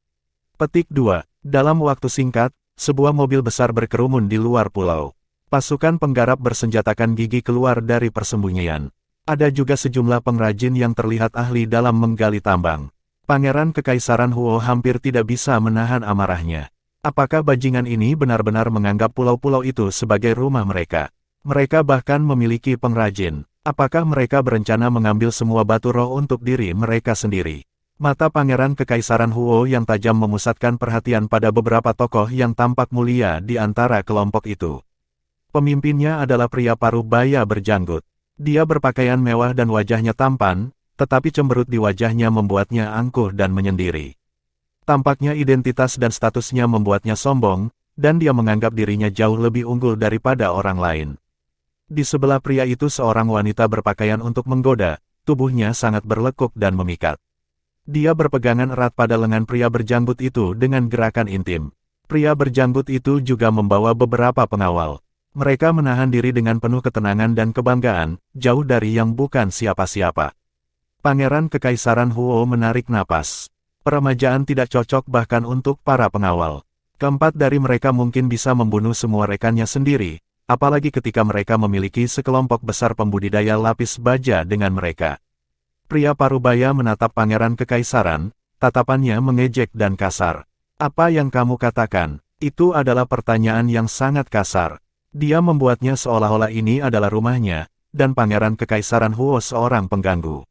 Petik 2. Dalam waktu singkat, sebuah mobil besar berkerumun di luar pulau. Pasukan penggarap bersenjatakan gigi keluar dari persembunyian. Ada juga sejumlah pengrajin yang terlihat ahli dalam menggali tambang. Pangeran Kekaisaran Huo hampir tidak bisa menahan amarahnya. Apakah bajingan ini benar-benar menganggap pulau-pulau itu sebagai rumah mereka? Mereka bahkan memiliki pengrajin. Apakah mereka berencana mengambil semua batu roh untuk diri mereka sendiri? Mata Pangeran Kekaisaran Huo yang tajam memusatkan perhatian pada beberapa tokoh yang tampak mulia di antara kelompok itu. Pemimpinnya adalah pria paruh baya berjanggut. Dia berpakaian mewah dan wajahnya tampan, tetapi cemberut di wajahnya membuatnya angkuh dan menyendiri. Tampaknya identitas dan statusnya membuatnya sombong, dan dia menganggap dirinya jauh lebih unggul daripada orang lain. Di sebelah pria itu seorang wanita berpakaian untuk menggoda, tubuhnya sangat berlekuk dan memikat. Dia berpegangan erat pada lengan pria berjanggut itu dengan gerakan intim. Pria berjanggut itu juga membawa beberapa pengawal. Mereka menahan diri dengan penuh ketenangan dan kebanggaan, jauh dari yang bukan siapa-siapa. Pangeran Kekaisaran Huo menarik napas. Peremajaan tidak cocok bahkan untuk para pengawal. Keempat dari mereka mungkin bisa membunuh semua rekannya sendiri, apalagi ketika mereka memiliki sekelompok besar pembudidaya lapis baja dengan mereka. Pria parubaya menatap Pangeran Kekaisaran, tatapannya mengejek dan kasar. Apa yang kamu katakan? Itu adalah pertanyaan yang sangat kasar. Dia membuatnya seolah-olah ini adalah rumahnya, dan Pangeran Kekaisaran Huo seorang pengganggu.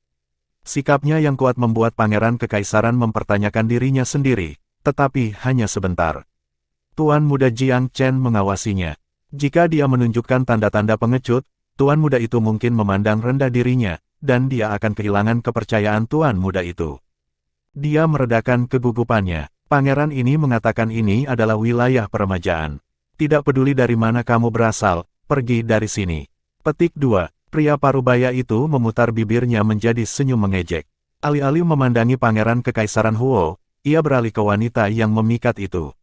Sikapnya yang kuat membuat Pangeran Kekaisaran mempertanyakan dirinya sendiri, tetapi hanya sebentar. Tuan Muda Jiang Chen mengawasinya. Jika dia menunjukkan tanda-tanda pengecut, Tuan Muda itu mungkin memandang rendah dirinya, dan dia akan kehilangan kepercayaan Tuan Muda itu. Dia meredakan kegugupannya. Pangeran ini mengatakan ini adalah wilayah peremajaan. Tidak peduli dari mana kamu berasal, pergi dari sini. Petik 2. Pria parubaya itu memutar bibirnya menjadi senyum mengejek. Alih-alih memandangi Pangeran Kekaisaran Huo, ia beralih ke wanita yang memikat itu.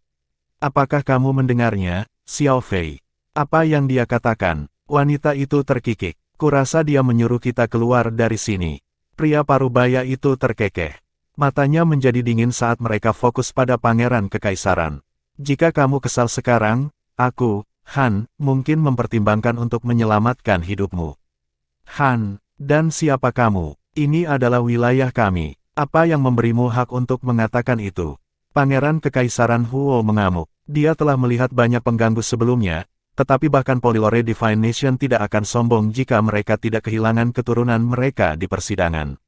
Apakah kamu mendengarnya, Xiao Fei? Apa yang dia katakan? Wanita itu terkikik. Kurasa dia menyuruh kita keluar dari sini. Pria parubaya itu terkekeh. Matanya menjadi dingin saat mereka fokus pada Pangeran Kekaisaran. Jika kamu kesal sekarang, aku, Han, mungkin mempertimbangkan untuk menyelamatkan hidupmu. Han, dan siapa kamu? Ini adalah wilayah kami. Apa yang memberimu hak untuk mengatakan itu? Pangeran Kekaisaran Huo mengamuk. Dia telah melihat banyak pengganggu sebelumnya, tetapi bahkan Polylore Divine Nation tidak akan sombong jika mereka tidak kehilangan keturunan mereka di persidangan.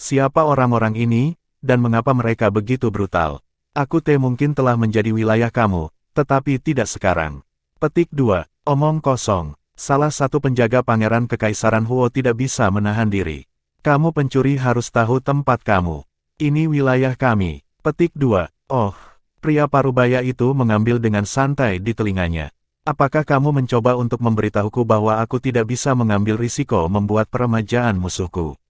Siapa orang-orang ini, dan mengapa mereka begitu brutal? Aku mungkin telah menjadi wilayah kamu, tetapi tidak sekarang. Petik 2. Omong kosong. Salah satu penjaga Pangeran Kekaisaran Huo tidak bisa menahan diri. Kamu pencuri harus tahu tempat kamu. Ini wilayah kami. Petik 2. Oh, pria parubaya itu mengambil dengan santai di telinganya. Apakah kamu mencoba untuk memberitahuku bahwa aku tidak bisa mengambil risiko membuat peremajaan musuhku?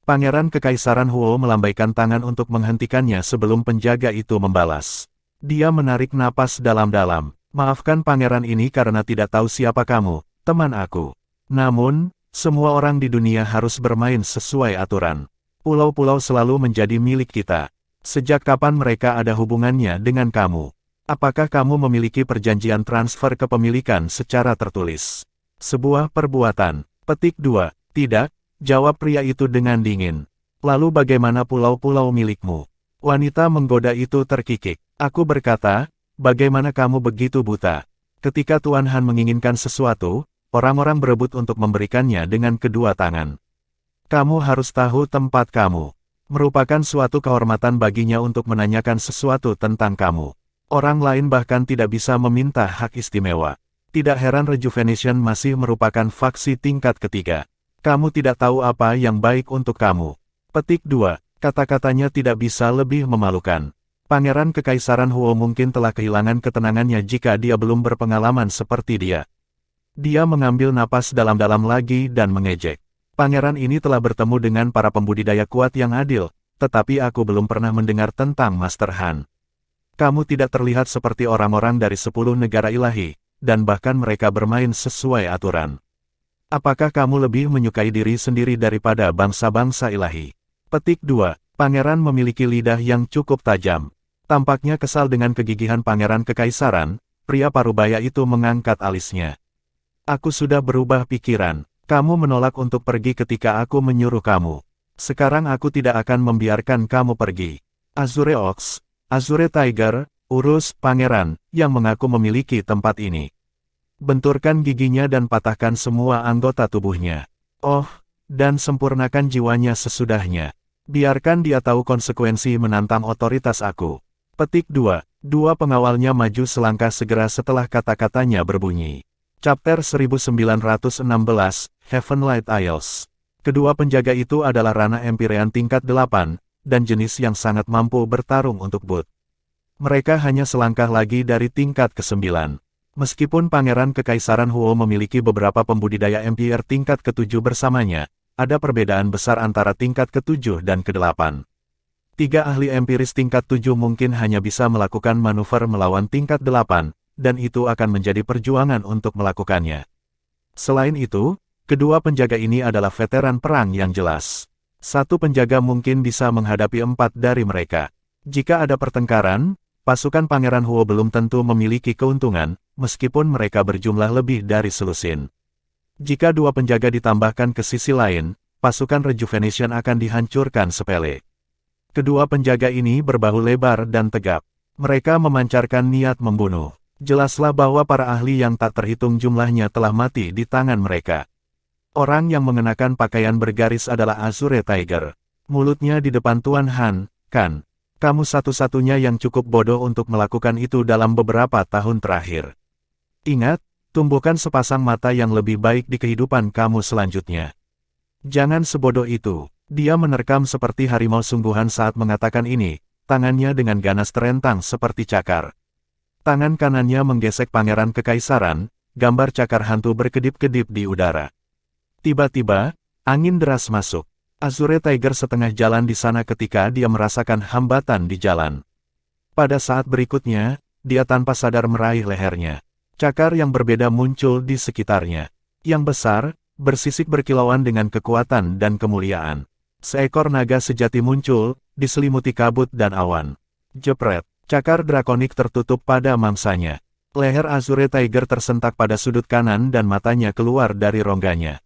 Pangeran Kekaisaran Huo melambaikan tangan untuk menghentikannya sebelum penjaga itu membalas. Dia menarik napas dalam-dalam. Maafkan pangeran ini karena tidak tahu siapa kamu, teman aku. Namun, semua orang di dunia harus bermain sesuai aturan. Pulau-pulau selalu menjadi milik kita. Sejak kapan mereka ada hubungannya dengan kamu? Apakah kamu memiliki perjanjian transfer kepemilikan secara tertulis? Sebuah perbuatan. Petik 2. Tidak, jawab pria itu dengan dingin. Lalu bagaimana pulau-pulau milikmu? Wanita menggoda itu terkikik. Aku berkata, bagaimana kamu begitu buta? Ketika Tuan Han menginginkan sesuatu, orang-orang berebut untuk memberikannya dengan kedua tangan. Kamu harus tahu tempat kamu. Merupakan suatu kehormatan baginya untuk menanyakan sesuatu tentang kamu. Orang lain bahkan tidak bisa meminta hak istimewa. Tidak heran Rejuvenation masih merupakan faksi tingkat ketiga. Kamu tidak tahu apa yang baik untuk kamu. Petik 2. Kata-katanya tidak bisa lebih memalukan. Pangeran Kekaisaran Huo mungkin telah kehilangan ketenangannya jika dia belum berpengalaman seperti dia. Dia mengambil napas dalam-dalam lagi dan mengejek. Pangeran ini telah bertemu dengan para pembudidaya kuat yang adil, tetapi aku belum pernah mendengar tentang Master Han. Kamu tidak terlihat seperti orang-orang dari 10 negara ilahi, dan bahkan mereka bermain sesuai aturan. Apakah kamu lebih menyukai diri sendiri daripada bangsa-bangsa ilahi? Petik 2. Pangeran memiliki lidah yang cukup tajam. Tampaknya kesal dengan kegigihan Pangeran Kekaisaran, pria parubaya itu mengangkat alisnya. Aku sudah berubah pikiran. Kamu menolak untuk pergi ketika aku menyuruh kamu. Sekarang aku tidak akan membiarkan kamu pergi. Azure Ox, Azure Tiger, urus Pangeran, yang mengaku memiliki tempat ini. Benturkan giginya dan patahkan semua anggota tubuhnya. Oh, dan sempurnakan jiwanya sesudahnya. Biarkan dia tahu konsekuensi menantang otoritas aku. Petik 2. Dua pengawalnya maju selangkah segera setelah kata-katanya berbunyi. Chapter 1916, Heavenlight Isles. Kedua penjaga itu adalah Rana Empyrean tingkat 8, dan jenis yang sangat mampu bertarung untuk Bud. Mereka hanya selangkah lagi dari tingkat ke-9. Meskipun Pangeran Kekaisaran Huo memiliki beberapa pembudidaya Empire tingkat ke-7 bersamanya, ada perbedaan besar antara tingkat ke-7 dan ke-8. 3 ahli empiris tingkat 7 mungkin hanya bisa melakukan manuver melawan tingkat 8, dan itu akan menjadi perjuangan untuk melakukannya. Selain itu, kedua penjaga ini adalah veteran perang yang jelas. Satu penjaga mungkin bisa menghadapi 4 dari mereka. Jika ada pertengkaran, pasukan Pangeran Huo belum tentu memiliki keuntungan, meskipun mereka berjumlah lebih dari selusin. Jika dua penjaga ditambahkan ke sisi lain, pasukan Rejuvenation akan dihancurkan sepele. Kedua penjaga ini berbahu lebar dan tegap. Mereka memancarkan niat membunuh. Jelaslah bahwa para ahli yang tak terhitung jumlahnya telah mati di tangan mereka. Orang yang mengenakan pakaian bergaris adalah Azure Tiger. Mulutnya di depan Tuan Han, kan? Kamu satu-satunya yang cukup bodoh untuk melakukan itu dalam beberapa tahun terakhir. Ingat, tumbuhkan sepasang mata yang lebih baik di kehidupan kamu selanjutnya. Jangan sebodoh itu. Dia menerkam seperti harimau sungguhan saat mengatakan ini, tangannya dengan ganas terentang seperti cakar. Tangan kanannya menggesek Pangeran Kekaisaran, gambar cakar hantu berkedip-kedip di udara. Tiba-tiba, angin deras masuk. Azure Tiger setengah jalan di sana ketika dia merasakan hambatan di jalan. Pada saat berikutnya, dia tanpa sadar meraih lehernya. Cakar yang berbeda muncul di sekitarnya. Yang besar, bersisik berkilauan dengan kekuatan dan kemuliaan. Seekor naga sejati muncul, diselimuti kabut dan awan. Jepret, cakar drakonik tertutup pada mangsanya. Leher Azure Tiger tersentak pada sudut kanan dan matanya keluar dari rongganya.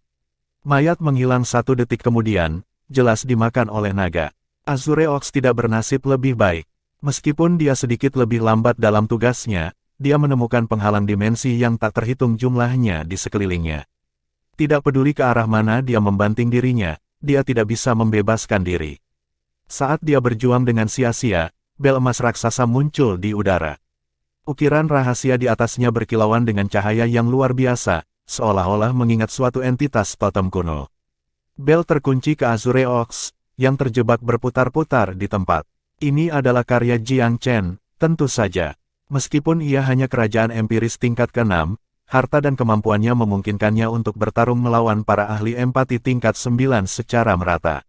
Mayat menghilang 1 detik kemudian, jelas dimakan oleh naga. Azure Ox tidak bernasib lebih baik. Meskipun dia sedikit lebih lambat dalam tugasnya, dia menemukan penghalang dimensi yang tak terhitung jumlahnya di sekelilingnya. Tidak peduli ke arah mana dia membanting dirinya, dia tidak bisa membebaskan diri. Saat dia berjuang dengan sia-sia, bel emas raksasa muncul di udara. Ukiran rahasia di atasnya berkilauan dengan cahaya yang luar biasa, seolah-olah mengingat suatu entitas totem kuno. Bel terkunci ke Azure Ox, yang terjebak berputar-putar di tempat. Ini adalah karya Jiang Chen, tentu saja. Meskipun ia hanya kerajaan empiris tingkat ke-6, harta dan kemampuannya memungkinkannya untuk bertarung melawan para ahli empati tingkat 9 secara merata.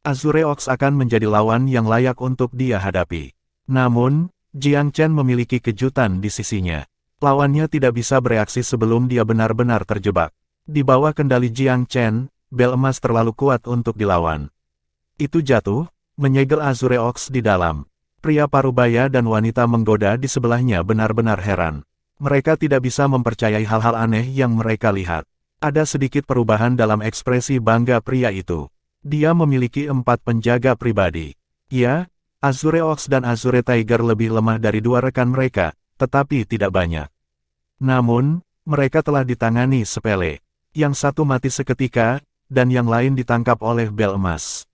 Azure Ox akan menjadi lawan yang layak untuk dia hadapi. Namun, Jiang Chen memiliki kejutan di sisinya. Lawannya tidak bisa bereaksi sebelum dia benar-benar terjebak. Di bawah kendali Jiang Chen, bel emas terlalu kuat untuk dilawan. Itu jatuh, menyegel Azure Ox di dalam. Pria parubaya dan wanita menggoda di sebelahnya benar-benar heran. Mereka tidak bisa mempercayai hal-hal aneh yang mereka lihat. Ada sedikit perubahan dalam ekspresi bangga pria itu. Dia memiliki 4 penjaga pribadi. Ya, Azure Ox dan Azure Tiger lebih lemah dari 2 rekan mereka, tetapi tidak banyak. Namun, mereka telah ditangani sepele. Yang satu mati seketika, dan yang lain ditangkap oleh bel emas.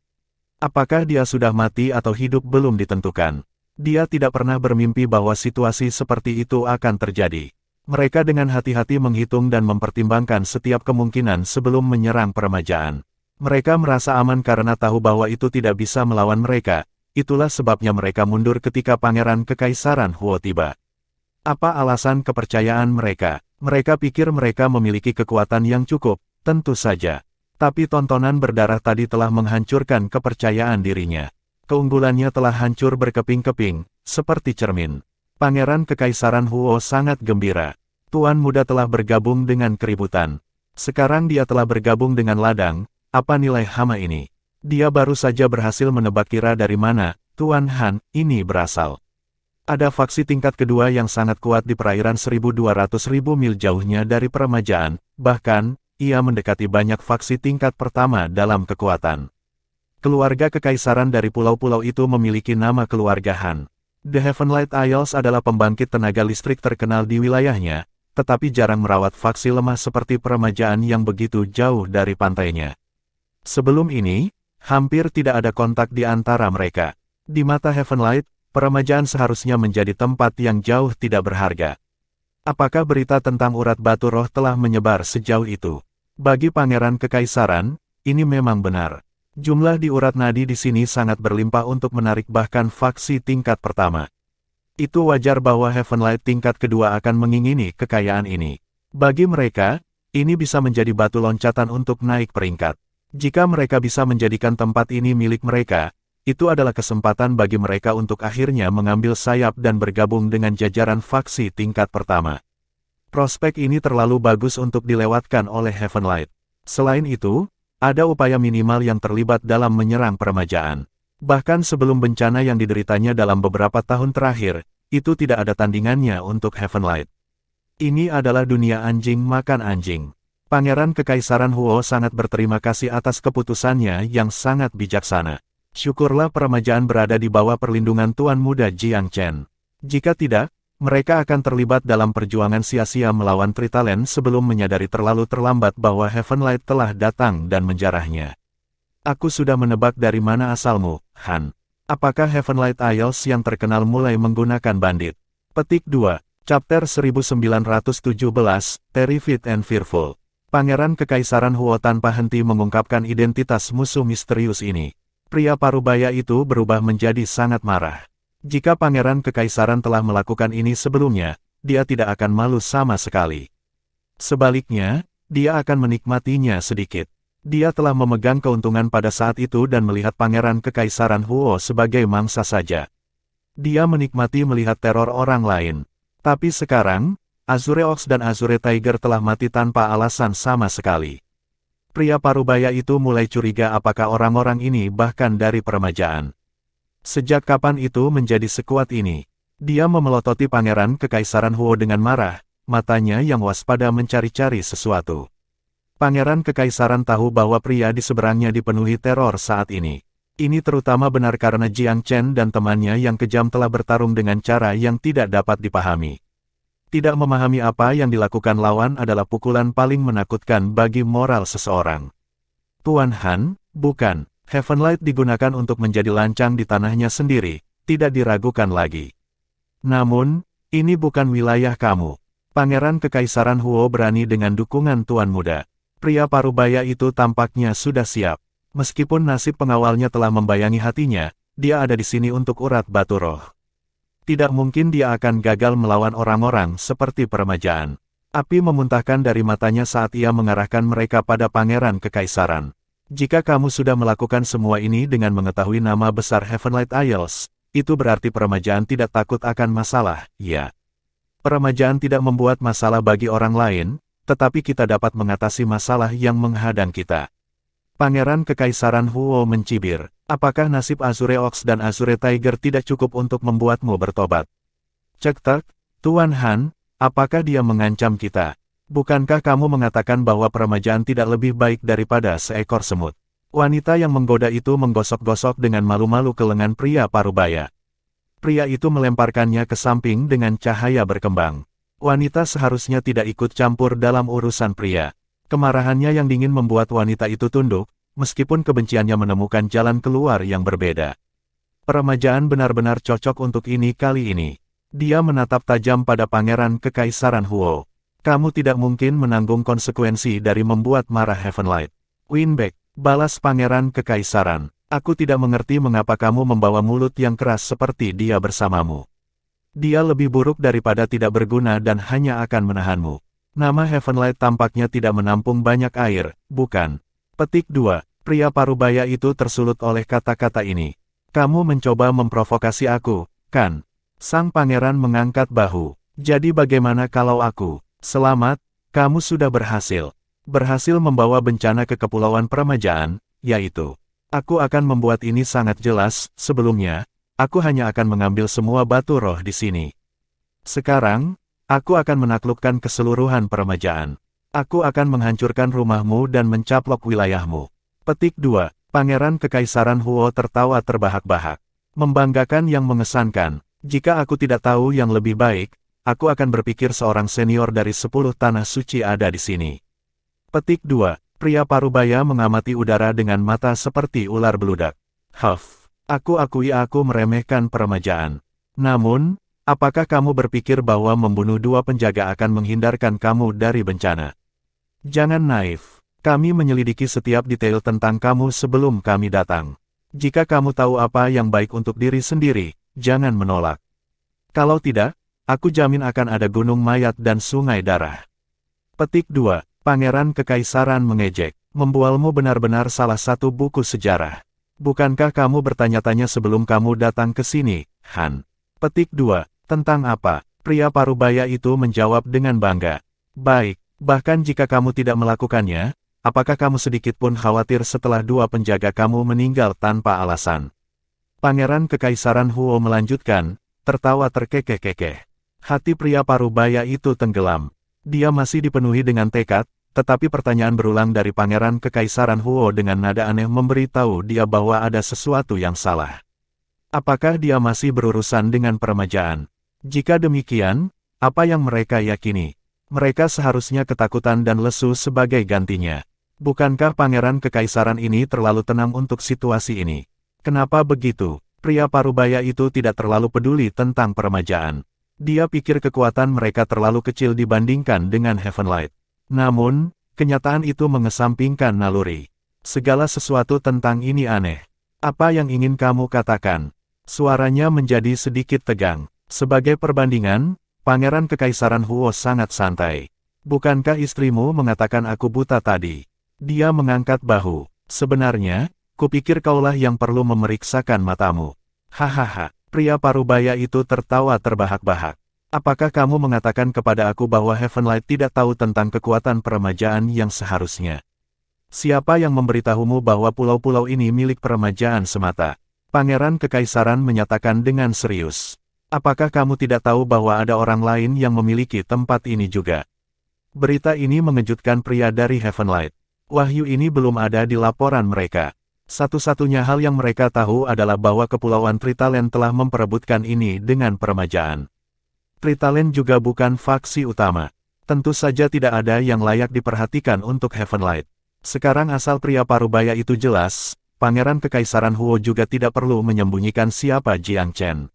Apakah dia sudah mati atau hidup belum ditentukan. Dia tidak pernah bermimpi bahwa situasi seperti itu akan terjadi. Mereka dengan hati-hati menghitung dan mempertimbangkan setiap kemungkinan sebelum menyerang peremajaan. Mereka merasa aman karena tahu bahwa itu tidak bisa melawan mereka. Itulah sebabnya mereka mundur ketika Pangeran Kekaisaran Huo tiba. Apa alasan kepercayaan mereka? Mereka pikir mereka memiliki kekuatan yang cukup, tentu saja. Tapi tontonan berdarah tadi telah menghancurkan kepercayaan dirinya. Keunggulannya telah hancur berkeping-keping, seperti cermin. Pangeran Kekaisaran Huo sangat gembira. Tuan muda telah bergabung dengan keributan. Sekarang dia telah bergabung dengan ladang. Apa nilai hama ini? Dia baru saja berhasil menebak kira dari mana Tuan Han ini berasal. Ada faksi tingkat kedua yang sangat kuat di perairan 1.200.000 mil jauhnya dari peremajaan, bahkan, ia mendekati banyak faksi tingkat pertama dalam kekuatan. Keluarga kekaisaran dari pulau-pulau itu memiliki nama keluarga Han. The Heavenlight Isles adalah pembangkit tenaga listrik terkenal di wilayahnya, tetapi jarang merawat faksi lemah seperti peremajaan yang begitu jauh dari pantainya. Sebelum ini, hampir tidak ada kontak di antara mereka. Di mata Heavenlight, peremajaan seharusnya menjadi tempat yang jauh tidak berharga. Apakah berita tentang urat batu roh telah menyebar sejauh itu? Bagi Pangeran Kekaisaran, ini memang benar. Jumlah di urat nadi di sini sangat berlimpah untuk menarik bahkan faksi tingkat pertama. Itu wajar bahwa Heavenlight tingkat kedua akan mengingini kekayaan ini. Bagi mereka, ini bisa menjadi batu loncatan untuk naik peringkat. Jika mereka bisa menjadikan tempat ini milik mereka, itu adalah kesempatan bagi mereka untuk akhirnya mengambil sayap dan bergabung dengan jajaran faksi tingkat pertama. Prospek ini terlalu bagus untuk dilewatkan oleh Heavenlight. Selain itu, ada upaya minimal yang terlibat dalam menyerang peremajaan. Bahkan sebelum bencana yang dideritanya dalam beberapa tahun terakhir, itu tidak ada tandingannya untuk Heavenlight. Ini adalah dunia anjing makan anjing. Pangeran Kekaisaran Huo sangat berterima kasih atas keputusannya yang sangat bijaksana. Syukurlah peremajaan berada di bawah perlindungan Tuan Muda Jiang Chen. Jika tidak, mereka akan terlibat dalam perjuangan sia-sia melawan Tritalen sebelum menyadari terlalu terlambat bahwa Heavenlight telah datang dan menjarahnya. Aku sudah menebak dari mana asalmu, Han. Apakah Heavenlight Isles yang terkenal mulai menggunakan bandit? Petik 2, Chapter 1917, Terrified and Fearful. Pangeran Kekaisaran Huo tanpa henti mengungkapkan identitas musuh misterius ini. Pria parubaya itu berubah menjadi sangat marah. Jika Pangeran Kekaisaran telah melakukan ini sebelumnya, dia tidak akan malu sama sekali. Sebaliknya, dia akan menikmatinya sedikit. Dia telah memegang keuntungan pada saat itu dan melihat Pangeran Kekaisaran Huo sebagai mangsa saja. Dia menikmati melihat teror orang lain. Tapi sekarang, Azure Ox dan Azure Tiger telah mati tanpa alasan sama sekali. Pria parubaya itu mulai curiga apakah orang-orang ini bahkan dari peremajaan. Sejak kapan itu menjadi sekuat ini? Dia memelototi Pangeran Kekaisaran Huo dengan marah, matanya yang waspada mencari-cari sesuatu. Pangeran Kekaisaran tahu bahwa pria di seberangnya dipenuhi teror saat ini. Ini terutama benar karena Jiang Chen dan temannya yang kejam telah bertarung dengan cara yang tidak dapat dipahami. Tidak memahami apa yang dilakukan lawan adalah pukulan paling menakutkan bagi moral seseorang. Tuan Han, bukan. Heavenlight digunakan untuk menjadi lancang di tanahnya sendiri, tidak diragukan lagi. Namun, ini bukan wilayah kamu. Pangeran Kekaisaran Huo berani dengan dukungan Tuan Muda. Pria parubaya itu tampaknya sudah siap. Meskipun nasib pengawalnya telah membayangi hatinya, dia ada di sini untuk urat batu roh. Tidak mungkin dia akan gagal melawan orang-orang seperti peremajaan. Api memuntahkan dari matanya saat ia mengarahkan mereka pada Pangeran Kekaisaran. Jika kamu sudah melakukan semua ini dengan mengetahui nama besar Heavenlight Isles, itu berarti peremajaan tidak takut akan masalah, ya. Peremajaan tidak membuat masalah bagi orang lain, tetapi kita dapat mengatasi masalah yang menghadang kita. Pangeran Kekaisaran Huo mencibir, apakah nasib Azure Ox dan Azure Tiger tidak cukup untuk membuatmu bertobat? Cektak, Tuan Han, apakah dia mengancam kita? Bukankah kamu mengatakan bahwa peremajaan tidak lebih baik daripada seekor semut? Wanita yang menggoda itu menggosok-gosok dengan malu-malu ke lengan pria parubaya. Pria itu melemparkannya ke samping dengan cahaya berkembang. Wanita seharusnya tidak ikut campur dalam urusan pria. Kemarahannya yang dingin membuat wanita itu tunduk, meskipun kebenciannya menemukan jalan keluar yang berbeda. Peremajaan benar-benar cocok untuk ini kali ini. Dia menatap tajam pada Pangeran Kekaisaran Huo. Kamu tidak mungkin menanggung konsekuensi dari membuat marah Heavenlight. Winback, balas Pangeran Kekaisaran. Aku tidak mengerti mengapa kamu membawa mulut yang keras seperti dia bersamamu. Dia lebih buruk daripada tidak berguna dan hanya akan menahanmu. Nama Heavenlight tampaknya tidak menampung banyak air, bukan? Petik 2. Pria parubaya itu tersulut oleh kata-kata ini. Kamu mencoba memprovokasi aku, kan? Sang pangeran mengangkat bahu. Jadi bagaimana kalau aku? Selamat, kamu sudah berhasil. Berhasil membawa bencana ke Kepulauan Peremajaan, yaitu. Aku akan membuat ini sangat jelas, sebelumnya, aku hanya akan mengambil semua batu roh di sini. Sekarang, aku akan menaklukkan keseluruhan peremajaan. Aku akan menghancurkan rumahmu dan mencaplok wilayahmu. Petik 2. Pangeran Kekaisaran Huo tertawa terbahak-bahak. Membanggakan yang mengesankan. Jika aku tidak tahu yang lebih baik, aku akan berpikir seorang senior dari 10 tanah suci ada di sini. Petik 2. Pria parubaya mengamati udara dengan mata seperti ular beludak. Aku akui aku meremehkan peremajaan. Namun, apakah kamu berpikir bahwa membunuh 2 penjaga akan menghindarkan kamu dari bencana? Jangan naif. Kami menyelidiki setiap detail tentang kamu sebelum kami datang. Jika kamu tahu apa yang baik untuk diri sendiri, jangan menolak. Kalau tidak, aku jamin akan ada gunung mayat dan sungai darah. Petik 2. Pangeran Kekaisaran mengejek. Membualmu benar-benar salah satu buku sejarah. Bukankah kamu bertanya-tanya sebelum kamu datang ke sini, Han? Petik 2. Tentang apa? Pria parubaya itu menjawab dengan bangga. Baik, bahkan jika kamu tidak melakukannya, apakah kamu sedikit pun khawatir setelah 2 penjaga kamu meninggal tanpa alasan? Pangeran Kekaisaran Huo melanjutkan, tertawa terkekeh-kekeh. Hati pria parubaya itu tenggelam. Dia masih dipenuhi dengan tekad, tetapi pertanyaan berulang dari Pangeran Kekaisaran Huo dengan nada aneh memberitahu dia bahwa ada sesuatu yang salah. Apakah dia masih berurusan dengan peremajaan? Jika demikian, apa yang mereka yakini? Mereka seharusnya ketakutan dan lesu sebagai gantinya. Bukankah Pangeran Kekaisaran ini terlalu tenang untuk situasi ini? Kenapa begitu? Pria parubaya itu tidak terlalu peduli tentang peremajaan. Dia pikir kekuatan mereka terlalu kecil dibandingkan dengan Heavenlight. Namun, kenyataan itu mengesampingkan naluri. Segala sesuatu tentang ini aneh. Apa yang ingin kamu katakan? Suaranya menjadi sedikit tegang. Sebagai perbandingan, Pangeran Kekaisaran Huo sangat santai. Bukankah istrimu mengatakan aku buta tadi? Dia mengangkat bahu. Sebenarnya, kupikir kaulah yang perlu memeriksakan matamu. Hahaha, pria parubaya itu tertawa terbahak-bahak. Apakah kamu mengatakan kepada aku bahwa Heavenlight tidak tahu tentang kekuatan peremajaan yang seharusnya? Siapa yang memberitahumu bahwa pulau-pulau ini milik peremajaan semata? Pangeran Kekaisaran menyatakan dengan serius. Apakah kamu tidak tahu bahwa ada orang lain yang memiliki tempat ini juga? Berita ini mengejutkan pria dari Heavenlight. Wahyu ini belum ada di laporan mereka. Satu-satunya hal yang mereka tahu adalah bahwa Kepulauan Tritalen telah memperebutkan ini dengan peremajaan. Tritalen juga bukan faksi utama. Tentu saja tidak ada yang layak diperhatikan untuk Heavenlight. Sekarang asal pria parubaya itu jelas, Pangeran Kekaisaran Huo juga tidak perlu menyembunyikan siapa Jiang Chen.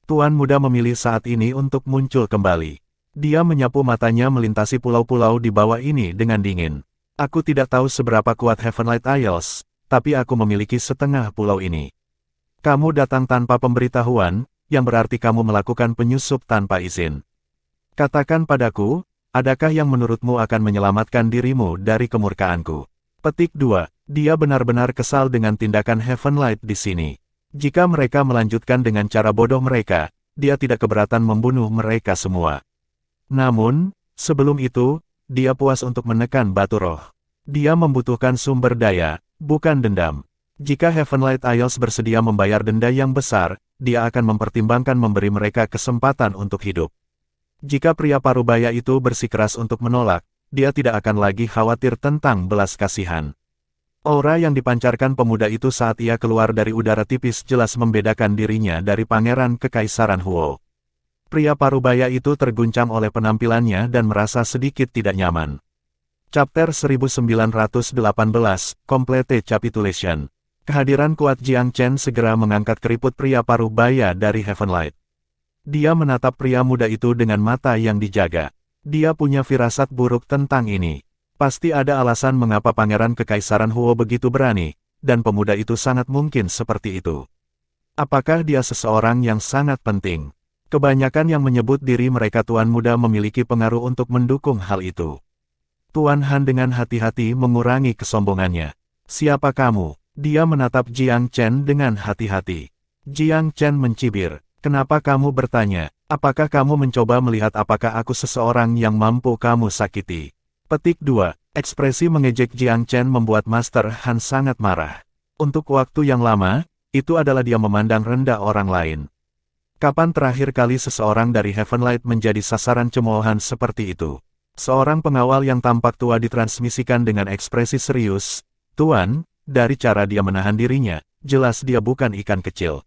Tuan muda memilih saat ini untuk muncul kembali. Dia menyapu matanya melintasi pulau-pulau di bawah ini dengan dingin. Aku tidak tahu seberapa kuat Heavenlight Isles, tapi aku memiliki setengah pulau ini. Kamu datang tanpa pemberitahuan, yang berarti kamu melakukan penyusup tanpa izin. Katakan padaku, adakah yang menurutmu akan menyelamatkan dirimu dari kemurkaanku? Petik 2. Dia benar-benar kesal dengan tindakan Heavenlight di sini. Jika mereka melanjutkan dengan cara bodoh mereka, dia tidak keberatan membunuh mereka semua. Namun, sebelum itu, dia puas untuk menekan batu roh. Dia membutuhkan sumber daya, bukan dendam. Jika Heavenlight Isles bersedia membayar denda yang besar, dia akan mempertimbangkan memberi mereka kesempatan untuk hidup. Jika pria parubaya itu bersikeras untuk menolak, dia tidak akan lagi khawatir tentang belas kasihan. Aura yang dipancarkan pemuda itu saat ia keluar dari udara tipis jelas membedakan dirinya dari Pangeran Kekaisaran Huo. Pria parubaya itu terguncang oleh penampilannya dan merasa sedikit tidak nyaman. Chapter 1918, Complete Capitulation. Kehadiran kuat Jiang Chen segera mengangkat keriput pria parubaya dari Heavenlight. Dia menatap pria muda itu dengan mata yang dijaga. Dia punya firasat buruk tentang ini. Pasti ada alasan mengapa Pangeran Kekaisaran Huo begitu berani, dan pemuda itu sangat mungkin seperti itu. Apakah dia seseorang yang sangat penting? Kebanyakan yang menyebut diri mereka Tuan Muda memiliki pengaruh untuk mendukung hal itu. Tuan Han dengan hati-hati mengurangi kesombongannya. Siapa kamu? Dia menatap Jiang Chen dengan hati-hati. Jiang Chen mencibir. Kenapa kamu bertanya? Apakah kamu mencoba melihat apakah aku seseorang yang mampu kamu sakiti? Petik 2. Ekspresi mengejek Jiang Chen membuat Master Han sangat marah. Untuk waktu yang lama, itu adalah dia memandang rendah orang lain. Kapan terakhir kali seseorang dari Heavenlight menjadi sasaran cemoohan seperti itu? Seorang pengawal yang tampak tua ditransmisikan dengan ekspresi serius. Tuan, dari cara dia menahan dirinya, jelas dia bukan ikan kecil.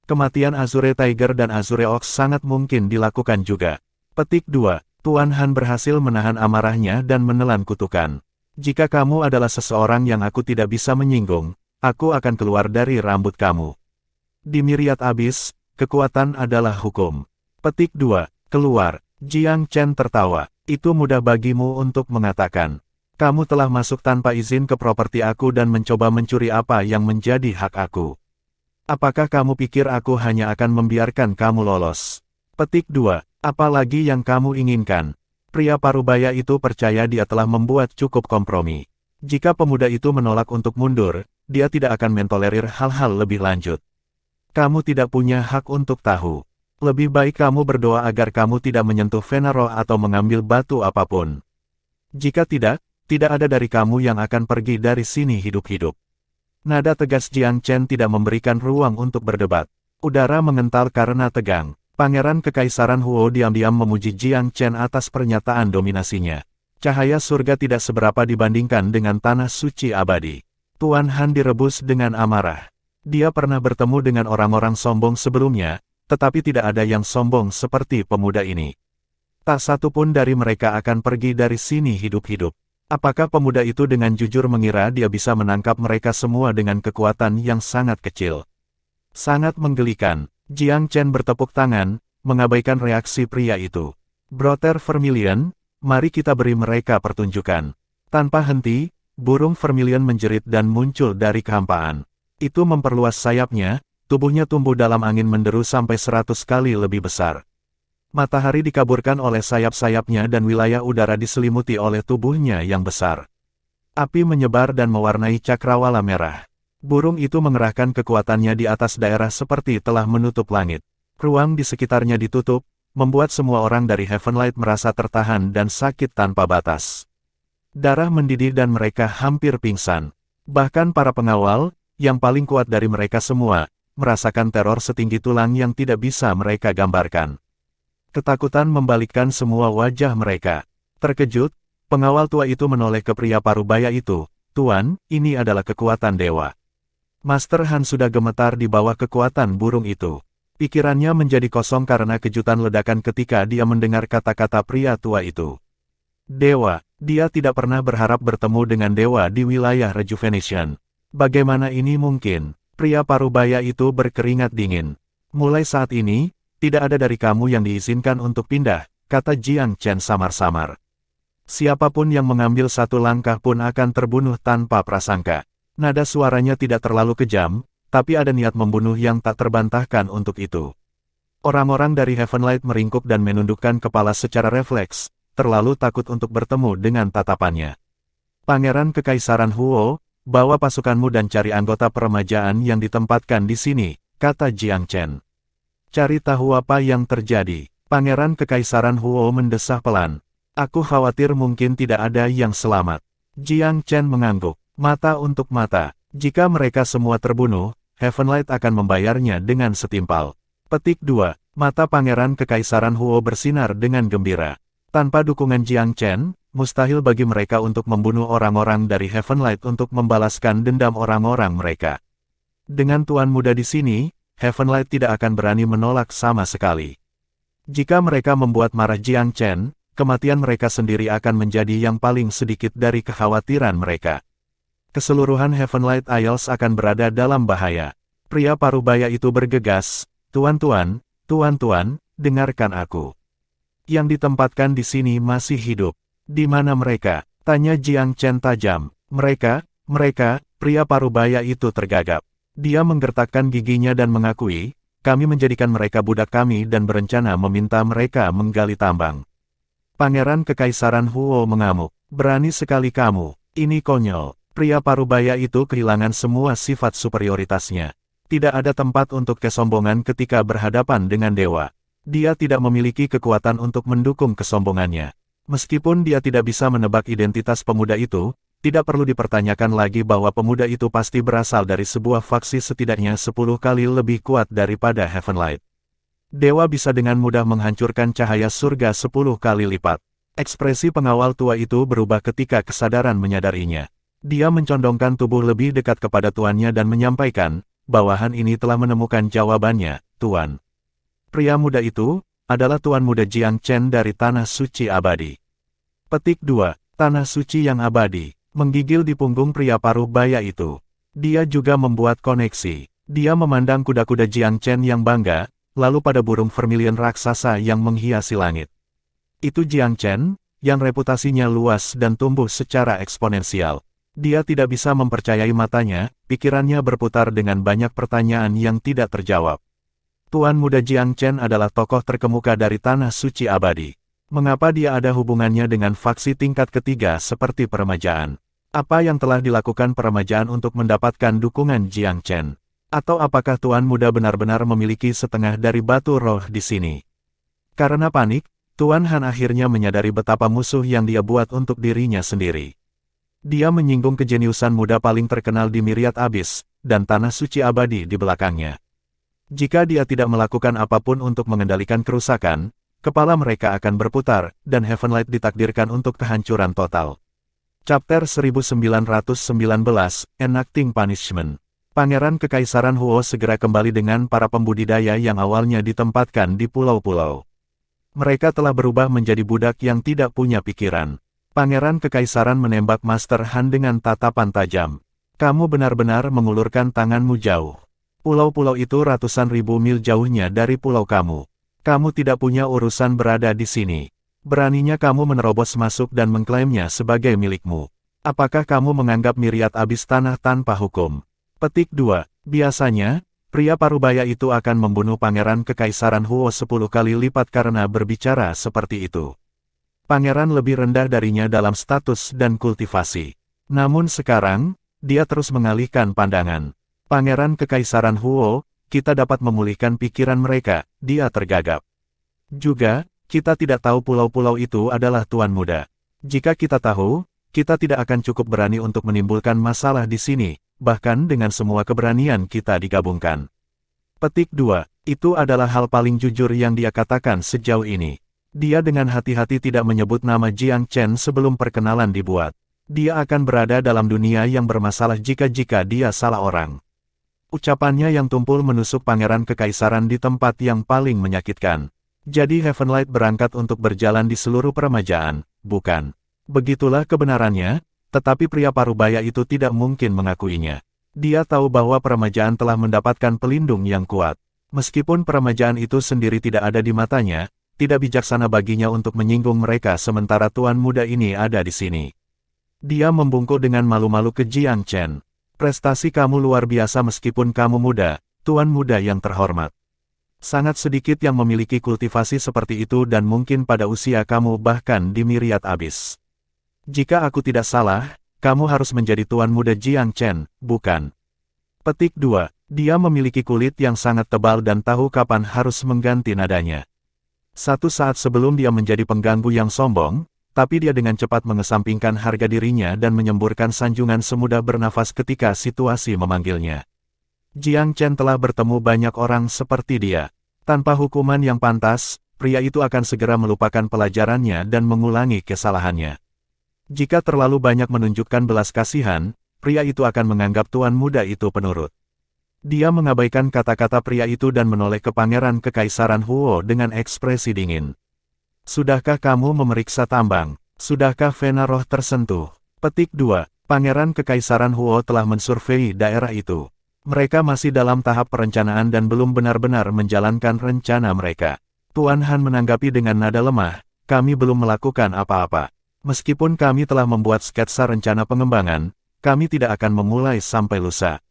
Kematian Azure Tiger dan Azure Ox sangat mungkin dilakukan juga. Petik 2. Tuan Han berhasil menahan amarahnya dan menelan kutukan. Jika kamu adalah seseorang yang aku tidak bisa menyinggung, aku akan keluar dari rambut kamu. Di Myriad Abyss, kekuatan adalah hukum. Petik 2. Keluar. Jiang Chen tertawa. Itu mudah bagimu untuk mengatakan. Kamu telah masuk tanpa izin ke properti aku dan mencoba mencuri apa yang menjadi hak aku. Apakah kamu pikir aku hanya akan membiarkan kamu lolos? Petik 2. Apalagi yang kamu inginkan? Pria parubaya itu percaya dia telah membuat cukup kompromi. Jika pemuda itu menolak untuk mundur, dia tidak akan mentolerir hal-hal lebih lanjut. Kamu tidak punya hak untuk tahu. Lebih baik kamu berdoa agar kamu tidak menyentuh Venaro atau mengambil batu apapun. Jika tidak, tidak ada dari kamu yang akan pergi dari sini hidup-hidup. Nada tegas Jiang Chen tidak memberikan ruang untuk berdebat. Udara mengental karena tegang. Pangeran Kekaisaran Huo diam-diam memuji Jiang Chen atas pernyataan dominasinya. Cahaya surga tidak seberapa dibandingkan dengan tanah suci abadi. Tuan Han direbus dengan amarah. Dia pernah bertemu dengan orang-orang sombong sebelumnya, tetapi tidak ada yang sombong seperti pemuda ini. Tak satu pun dari mereka akan pergi dari sini hidup-hidup. Apakah pemuda itu dengan jujur mengira dia bisa menangkap mereka semua dengan kekuatan yang sangat kecil? Sangat menggelikan. Jiang Chen bertepuk tangan, mengabaikan reaksi pria itu. Brother Vermilion, mari kita beri mereka pertunjukan. Tanpa henti, burung Vermilion menjerit dan muncul dari kehampaan. Itu memperluas sayapnya, tubuhnya tumbuh dalam angin menderu sampai 100 kali lebih besar. Matahari dikaburkan oleh sayap-sayapnya dan wilayah udara diselimuti oleh tubuhnya yang besar. Api menyebar dan mewarnai cakrawala merah. Burung itu mengerahkan kekuatannya di atas daerah seperti telah menutup langit. Ruang di sekitarnya ditutup, membuat semua orang dari Heavenlight merasa tertahan dan sakit tanpa batas. Darah mendidih dan mereka hampir pingsan. Bahkan para pengawal, yang paling kuat dari mereka semua, merasakan teror setinggi tulang yang tidak bisa mereka gambarkan. Ketakutan membalikkan semua wajah mereka. Terkejut, pengawal tua itu menoleh ke pria parubaya itu. Tuan, ini adalah kekuatan dewa. Master Han sudah gemetar di bawah kekuatan burung itu. Pikirannya menjadi kosong karena kejutan ledakan ketika dia mendengar kata-kata pria tua itu. Dewa, dia tidak pernah berharap bertemu dengan dewa di wilayah Rejuvenation. Bagaimana ini mungkin? Pria parubaya itu berkeringat dingin. Mulai saat ini, tidak ada dari kamu yang diizinkan untuk pindah, kata Jiang Chen samar-samar. Siapapun yang mengambil satu langkah pun akan terbunuh tanpa prasangka. Nada suaranya tidak terlalu kejam, tapi ada niat membunuh yang tak terbantahkan untuk itu. Orang-orang dari Heavenlight meringkuk dan menundukkan kepala secara refleks, terlalu takut untuk bertemu dengan tatapannya. Pangeran Kekaisaran Huo, bawa pasukanmu dan cari anggota peremajaan yang ditempatkan di sini, kata Jiang Chen. Cari tahu apa yang terjadi. Pangeran Kekaisaran Huo mendesah pelan. Aku khawatir mungkin tidak ada yang selamat. Jiang Chen mengangguk. Mata untuk mata. Jika mereka semua terbunuh, Heavenlight akan membayarnya dengan setimpal. Petik 2. Mata Pangeran Kekaisaran Huo bersinar dengan gembira. Tanpa dukungan Jiang Chen, mustahil bagi mereka untuk membunuh orang-orang dari Heavenlight untuk membalaskan dendam orang-orang mereka. Dengan Tuan Muda di sini, Heavenlight tidak akan berani menolak sama sekali. Jika mereka membuat marah Jiang Chen, kematian mereka sendiri akan menjadi yang paling sedikit dari kekhawatiran mereka. Keseluruhan Heavenlight Isles akan berada dalam bahaya. Pria parubaya itu bergegas, Tuan-tuan, tuan-tuan, dengarkan aku. Yang ditempatkan di sini masih hidup. Di mana mereka? Tanya Jiang Chen tajam. Mereka, pria parubaya itu tergagap. Dia menggertakkan giginya dan mengakui, kami menjadikan mereka budak kami dan berencana meminta mereka menggali tambang. Pangeran Kekaisaran Huo mengamuk. Berani sekali kamu, ini konyol. Pria parubaya itu kehilangan semua sifat superioritasnya. Tidak ada tempat untuk kesombongan ketika berhadapan dengan dewa. Dia tidak memiliki kekuatan untuk mendukung kesombongannya. Meskipun dia tidak bisa menebak identitas pemuda itu, tidak perlu dipertanyakan lagi bahwa pemuda itu pasti berasal dari sebuah faksi setidaknya 10 kali lebih kuat daripada Heavenlight. Dewa bisa dengan mudah menghancurkan cahaya surga 10 kali lipat. Ekspresi pengawal tua itu berubah ketika kesadaran menyadarinya. Dia mencondongkan tubuh lebih dekat kepada tuannya dan menyampaikan, bawahan ini telah menemukan jawabannya, Tuan. Pria muda itu adalah Tuan Muda Jiang Chen dari Tanah Suci Abadi. Petik 2. Tanah Suci yang abadi. Menggigil di punggung pria paruh baya itu. Dia juga membuat koneksi. Dia memandang kuda-kuda Jiang Chen yang bangga, lalu pada burung vermilion raksasa yang menghiasi langit. Itu Jiang Chen, yang reputasinya luas dan tumbuh secara eksponensial. Dia tidak bisa mempercayai matanya, pikirannya berputar dengan banyak pertanyaan yang tidak terjawab. Tuan Muda Jiang Chen adalah tokoh terkemuka dari Tanah Suci Abadi. Mengapa dia ada hubungannya dengan faksi tingkat ketiga seperti peremajaan? Apa yang telah dilakukan peremajaan untuk mendapatkan dukungan Jiang Chen? Atau apakah Tuan Muda benar-benar memiliki setengah dari batu roh di sini? Karena panik, Tuan Han akhirnya menyadari betapa musuh yang dia buat untuk dirinya sendiri. Dia menyinggung kejeniusan muda paling terkenal di Myriad Abyss, dan Tanah Suci Abadi di belakangnya. Jika dia tidak melakukan apapun untuk mengendalikan kerusakan, kepala mereka akan berputar, dan Heavenlight ditakdirkan untuk kehancuran total. Chapter 1919, Enacting Punishment. Pangeran Kekaisaran Huo segera kembali dengan para pembudidaya yang awalnya ditempatkan di pulau-pulau. Mereka telah berubah menjadi budak yang tidak punya pikiran. Pangeran Kekaisaran menembak Master Han dengan tatapan tajam. Kamu benar-benar mengulurkan tanganmu jauh. Pulau-pulau itu ratusan ribu mil jauhnya dari pulau kamu. Kamu tidak punya urusan berada di sini. Beraninya kamu menerobos masuk dan mengklaimnya sebagai milikmu. Apakah kamu menganggap Myriad Abyss tanah tanpa hukum? Petik 2. Biasanya, pria parubaya itu akan membunuh Pangeran Kekaisaran Huo 10 kali lipat karena berbicara seperti itu. Pangeran lebih rendah darinya dalam status dan kultivasi. Namun sekarang, dia terus mengalihkan pandangan. Pangeran Kekaisaran Huo, kita dapat memulihkan pikiran mereka, dia tergagap. Juga, kita tidak tahu pulau-pulau itu adalah Tuan Muda. Jika kita tahu, kita tidak akan cukup berani untuk menimbulkan masalah di sini, bahkan dengan semua keberanian kita digabungkan. Petik 2. Itu adalah hal paling jujur yang dia katakan sejauh ini. Dia dengan hati-hati tidak menyebut nama Jiang Chen sebelum perkenalan dibuat. Dia akan berada dalam dunia yang bermasalah jika dia salah orang. Ucapannya yang tumpul menusuk Pangeran Kekaisaran di tempat yang paling menyakitkan. Jadi Heavenlight berangkat untuk berjalan di seluruh peremajaan, bukan? Begitulah kebenarannya, tetapi pria parubaya itu tidak mungkin mengakuinya. Dia tahu bahwa peremajaan telah mendapatkan pelindung yang kuat. Meskipun peremajaan itu sendiri tidak ada di matanya, tidak bijaksana baginya untuk menyinggung mereka sementara Tuan Muda ini ada di sini. Dia membungkuk dengan malu-malu ke Jiang Chen. Prestasi kamu luar biasa meskipun kamu muda, Tuan Muda yang terhormat. Sangat sedikit yang memiliki kultivasi seperti itu dan mungkin pada usia kamu bahkan di Myriad Abyss. Jika aku tidak salah, kamu harus menjadi Tuan Muda Jiang Chen, bukan? Petik 2. Dia memiliki kulit yang sangat tebal dan tahu kapan harus mengganti nadanya. Satu saat sebelum dia menjadi pengganggu yang sombong, tapi dia dengan cepat mengesampingkan harga dirinya dan menyemburkan sanjungan semudah bernafas ketika situasi memanggilnya. Jiang Chen telah bertemu banyak orang seperti dia. Tanpa hukuman yang pantas, pria itu akan segera melupakan pelajarannya dan mengulangi kesalahannya. Jika terlalu banyak menunjukkan belas kasihan, pria itu akan menganggap tuan muda itu penurut. Dia mengabaikan kata-kata pria itu dan menoleh ke Pangeran Kekaisaran Huo dengan ekspresi dingin. Sudahkah kamu memeriksa tambang? Sudahkah vena roh tersentuh? Petik 2. Pangeran Kekaisaran Huo telah mensurvei daerah itu. Mereka masih dalam tahap perencanaan dan belum benar-benar menjalankan rencana mereka. Tuan Han menanggapi dengan nada lemah, kami belum melakukan apa-apa. Meskipun kami telah membuat sketsa rencana pengembangan, kami tidak akan memulai sampai lusa.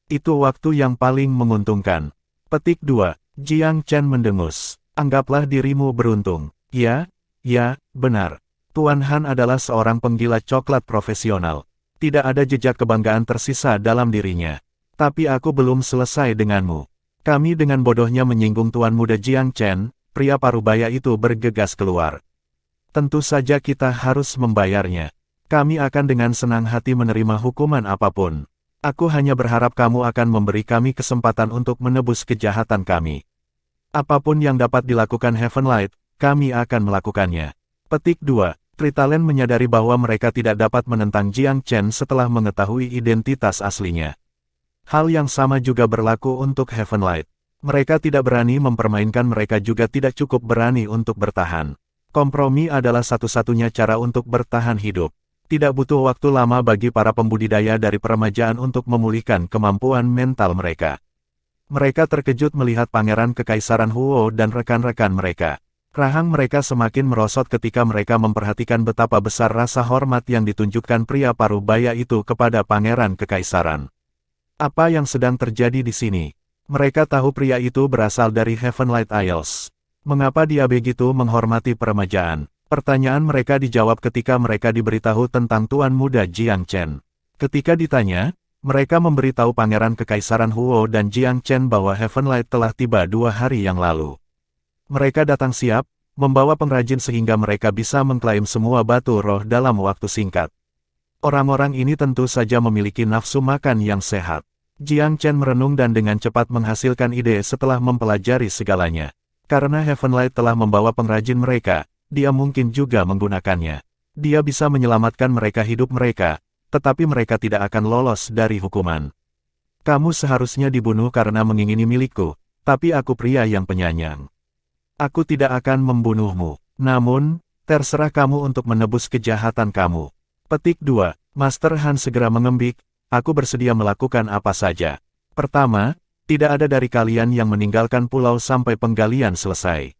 Itu waktu yang paling menguntungkan. Petik 2. Jiang Chen mendengus. Anggaplah dirimu beruntung. Ya, benar. Tuan Han adalah seorang penggila coklat profesional. Tidak ada jejak kebanggaan tersisa dalam dirinya. Tapi aku belum selesai denganmu. Kami dengan bodohnya menyinggung Tuan Muda Jiang Chen, pria parubaya itu bergegas keluar. Tentu saja kita harus membayarnya. Kami akan dengan senang hati menerima hukuman apapun. Aku hanya berharap kamu akan memberi kami kesempatan untuk menebus kejahatan kami. Apapun yang dapat dilakukan Heavenlight, kami akan melakukannya. Petik 2. Tritalen menyadari bahwa mereka tidak dapat menentang Jiang Chen setelah mengetahui identitas aslinya. Hal yang sama juga berlaku untuk Heavenlight. Mereka tidak berani mempermainkan, mereka juga tidak cukup berani untuk bertahan. Kompromi adalah satu-satunya cara untuk bertahan hidup. Tidak butuh waktu lama bagi para pembudidaya dari peremajaan untuk memulihkan kemampuan mental mereka. Mereka terkejut melihat Pangeran Kekaisaran Huo dan rekan-rekan mereka. Rahang mereka semakin merosot ketika mereka memperhatikan betapa besar rasa hormat yang ditunjukkan pria parubaya itu kepada Pangeran Kekaisaran. Apa yang sedang terjadi di sini? Mereka tahu pria itu berasal dari Heavenlight Isles. Mengapa dia begitu menghormati peremajaan? Pertanyaan mereka dijawab ketika mereka diberitahu tentang Tuan Muda Jiang Chen. Ketika ditanya, mereka memberitahu Pangeran Kekaisaran Huo dan Jiang Chen bahwa Heavenlight telah tiba 2 hari yang lalu. Mereka datang siap, membawa pengrajin sehingga mereka bisa mengklaim semua batu roh dalam waktu singkat. Orang-orang ini tentu saja memiliki nafsu makan yang sehat. Jiang Chen merenung dan dengan cepat menghasilkan ide setelah mempelajari segalanya. Karena Heavenlight telah membawa pengrajin mereka, dia mungkin juga menggunakannya. Dia bisa menyelamatkan mereka hidup mereka, tetapi mereka tidak akan lolos dari hukuman. Kamu seharusnya dibunuh karena mengingini milikku, tapi aku pria yang penyayang. Aku tidak akan membunuhmu, namun, terserah kamu untuk menebus kejahatan kamu. Petik 2. Master Han segera mengembik, aku bersedia melakukan apa saja. Pertama, tidak ada dari kalian yang meninggalkan pulau sampai penggalian selesai.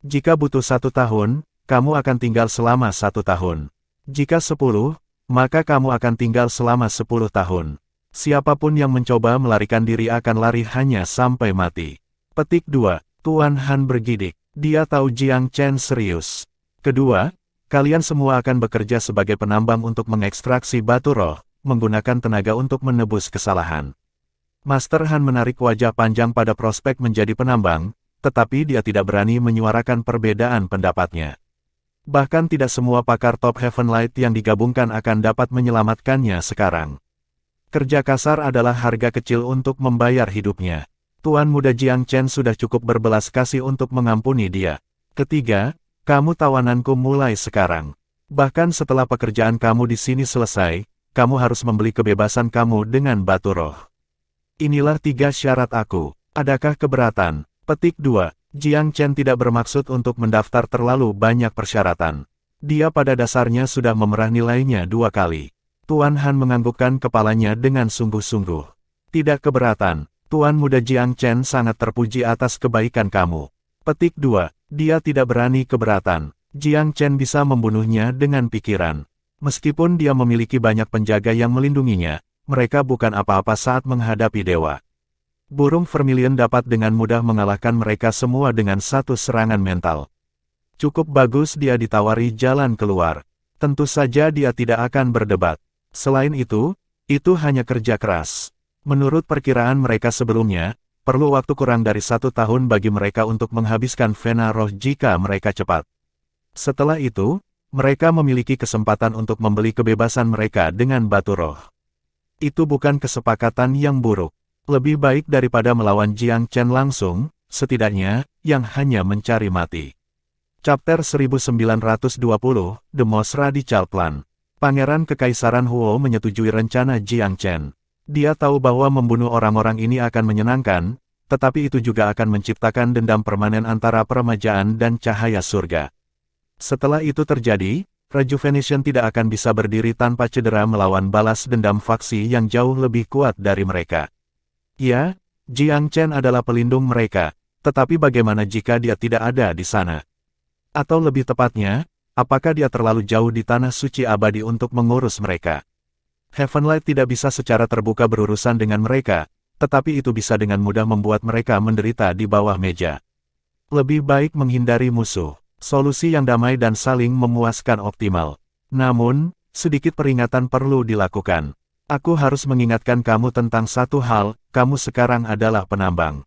Jika butuh 1 tahun, kamu akan tinggal selama 1 tahun. Jika 10, maka kamu akan tinggal selama 10 tahun. Siapapun yang mencoba melarikan diri akan lari hanya sampai mati. Petik 2. Tuan Han bergidik. Dia tahu Jiang Chen serius. Kedua, kalian semua akan bekerja sebagai penambang untuk mengekstraksi batu roh, menggunakan tenaga untuk menebus kesalahan. Master Han menarik wajah panjang pada prospek menjadi penambang, tetapi dia tidak berani menyuarakan perbedaan pendapatnya. Bahkan tidak semua pakar top Heavenlight yang digabungkan akan dapat menyelamatkannya sekarang. Kerja kasar adalah harga kecil untuk membayar hidupnya. Tuan Muda Jiang Chen sudah cukup berbelas kasih untuk mengampuni dia. Ketiga, kamu tawananku mulai sekarang. Bahkan setelah pekerjaan kamu di sini selesai, kamu harus membeli kebebasan kamu dengan batu roh. Inilah 3 syarat aku. Adakah keberatan? Petik 2. Jiang Chen tidak bermaksud untuk mendaftar terlalu banyak persyaratan. Dia pada dasarnya sudah memerah nilainya 2 kali. Tuan Han menganggukkan kepalanya dengan sungguh-sungguh. Tidak keberatan. Tuan Muda Jiang Chen sangat terpuji atas kebaikan kamu. Petik 2. Dia tidak berani keberatan. Jiang Chen bisa membunuhnya dengan pikiran. Meskipun dia memiliki banyak penjaga yang melindunginya, mereka bukan apa-apa saat menghadapi dewa. Burung vermilion dapat dengan mudah mengalahkan mereka semua dengan 1 serangan mental. Cukup bagus dia ditawari jalan keluar. Tentu saja dia tidak akan berdebat. Selain itu hanya kerja keras. Menurut perkiraan mereka sebelumnya, perlu waktu kurang dari 1 tahun bagi mereka untuk menghabiskan Vena Roh jika mereka cepat. Setelah itu, mereka memiliki kesempatan untuk membeli kebebasan mereka dengan batu roh. Itu bukan kesepakatan yang buruk. Lebih baik daripada melawan Jiang Chen langsung, setidaknya, yang hanya mencari mati. Chapter 1920, The Most Radical Plan. Pangeran Kekaisaran Huo menyetujui rencana Jiang Chen. Dia tahu bahwa membunuh orang-orang ini akan menyenangkan, tetapi itu juga akan menciptakan dendam permanen antara peremajaan dan cahaya surga. Setelah itu terjadi, Rejuvenation tidak akan bisa berdiri tanpa cedera melawan balas dendam faksi yang jauh lebih kuat dari mereka. Ya, Jiang Chen adalah pelindung mereka, tetapi bagaimana jika dia tidak ada di sana? Atau lebih tepatnya, apakah dia terlalu jauh di tanah suci abadi untuk mengurus mereka? Heavenlight tidak bisa secara terbuka berurusan dengan mereka, tetapi itu bisa dengan mudah membuat mereka menderita di bawah meja. Lebih baik menghindari musuh. Solusi yang damai dan saling memuaskan optimal. Namun, sedikit peringatan perlu dilakukan. Aku harus mengingatkan kamu tentang satu hal, kamu sekarang adalah penambang.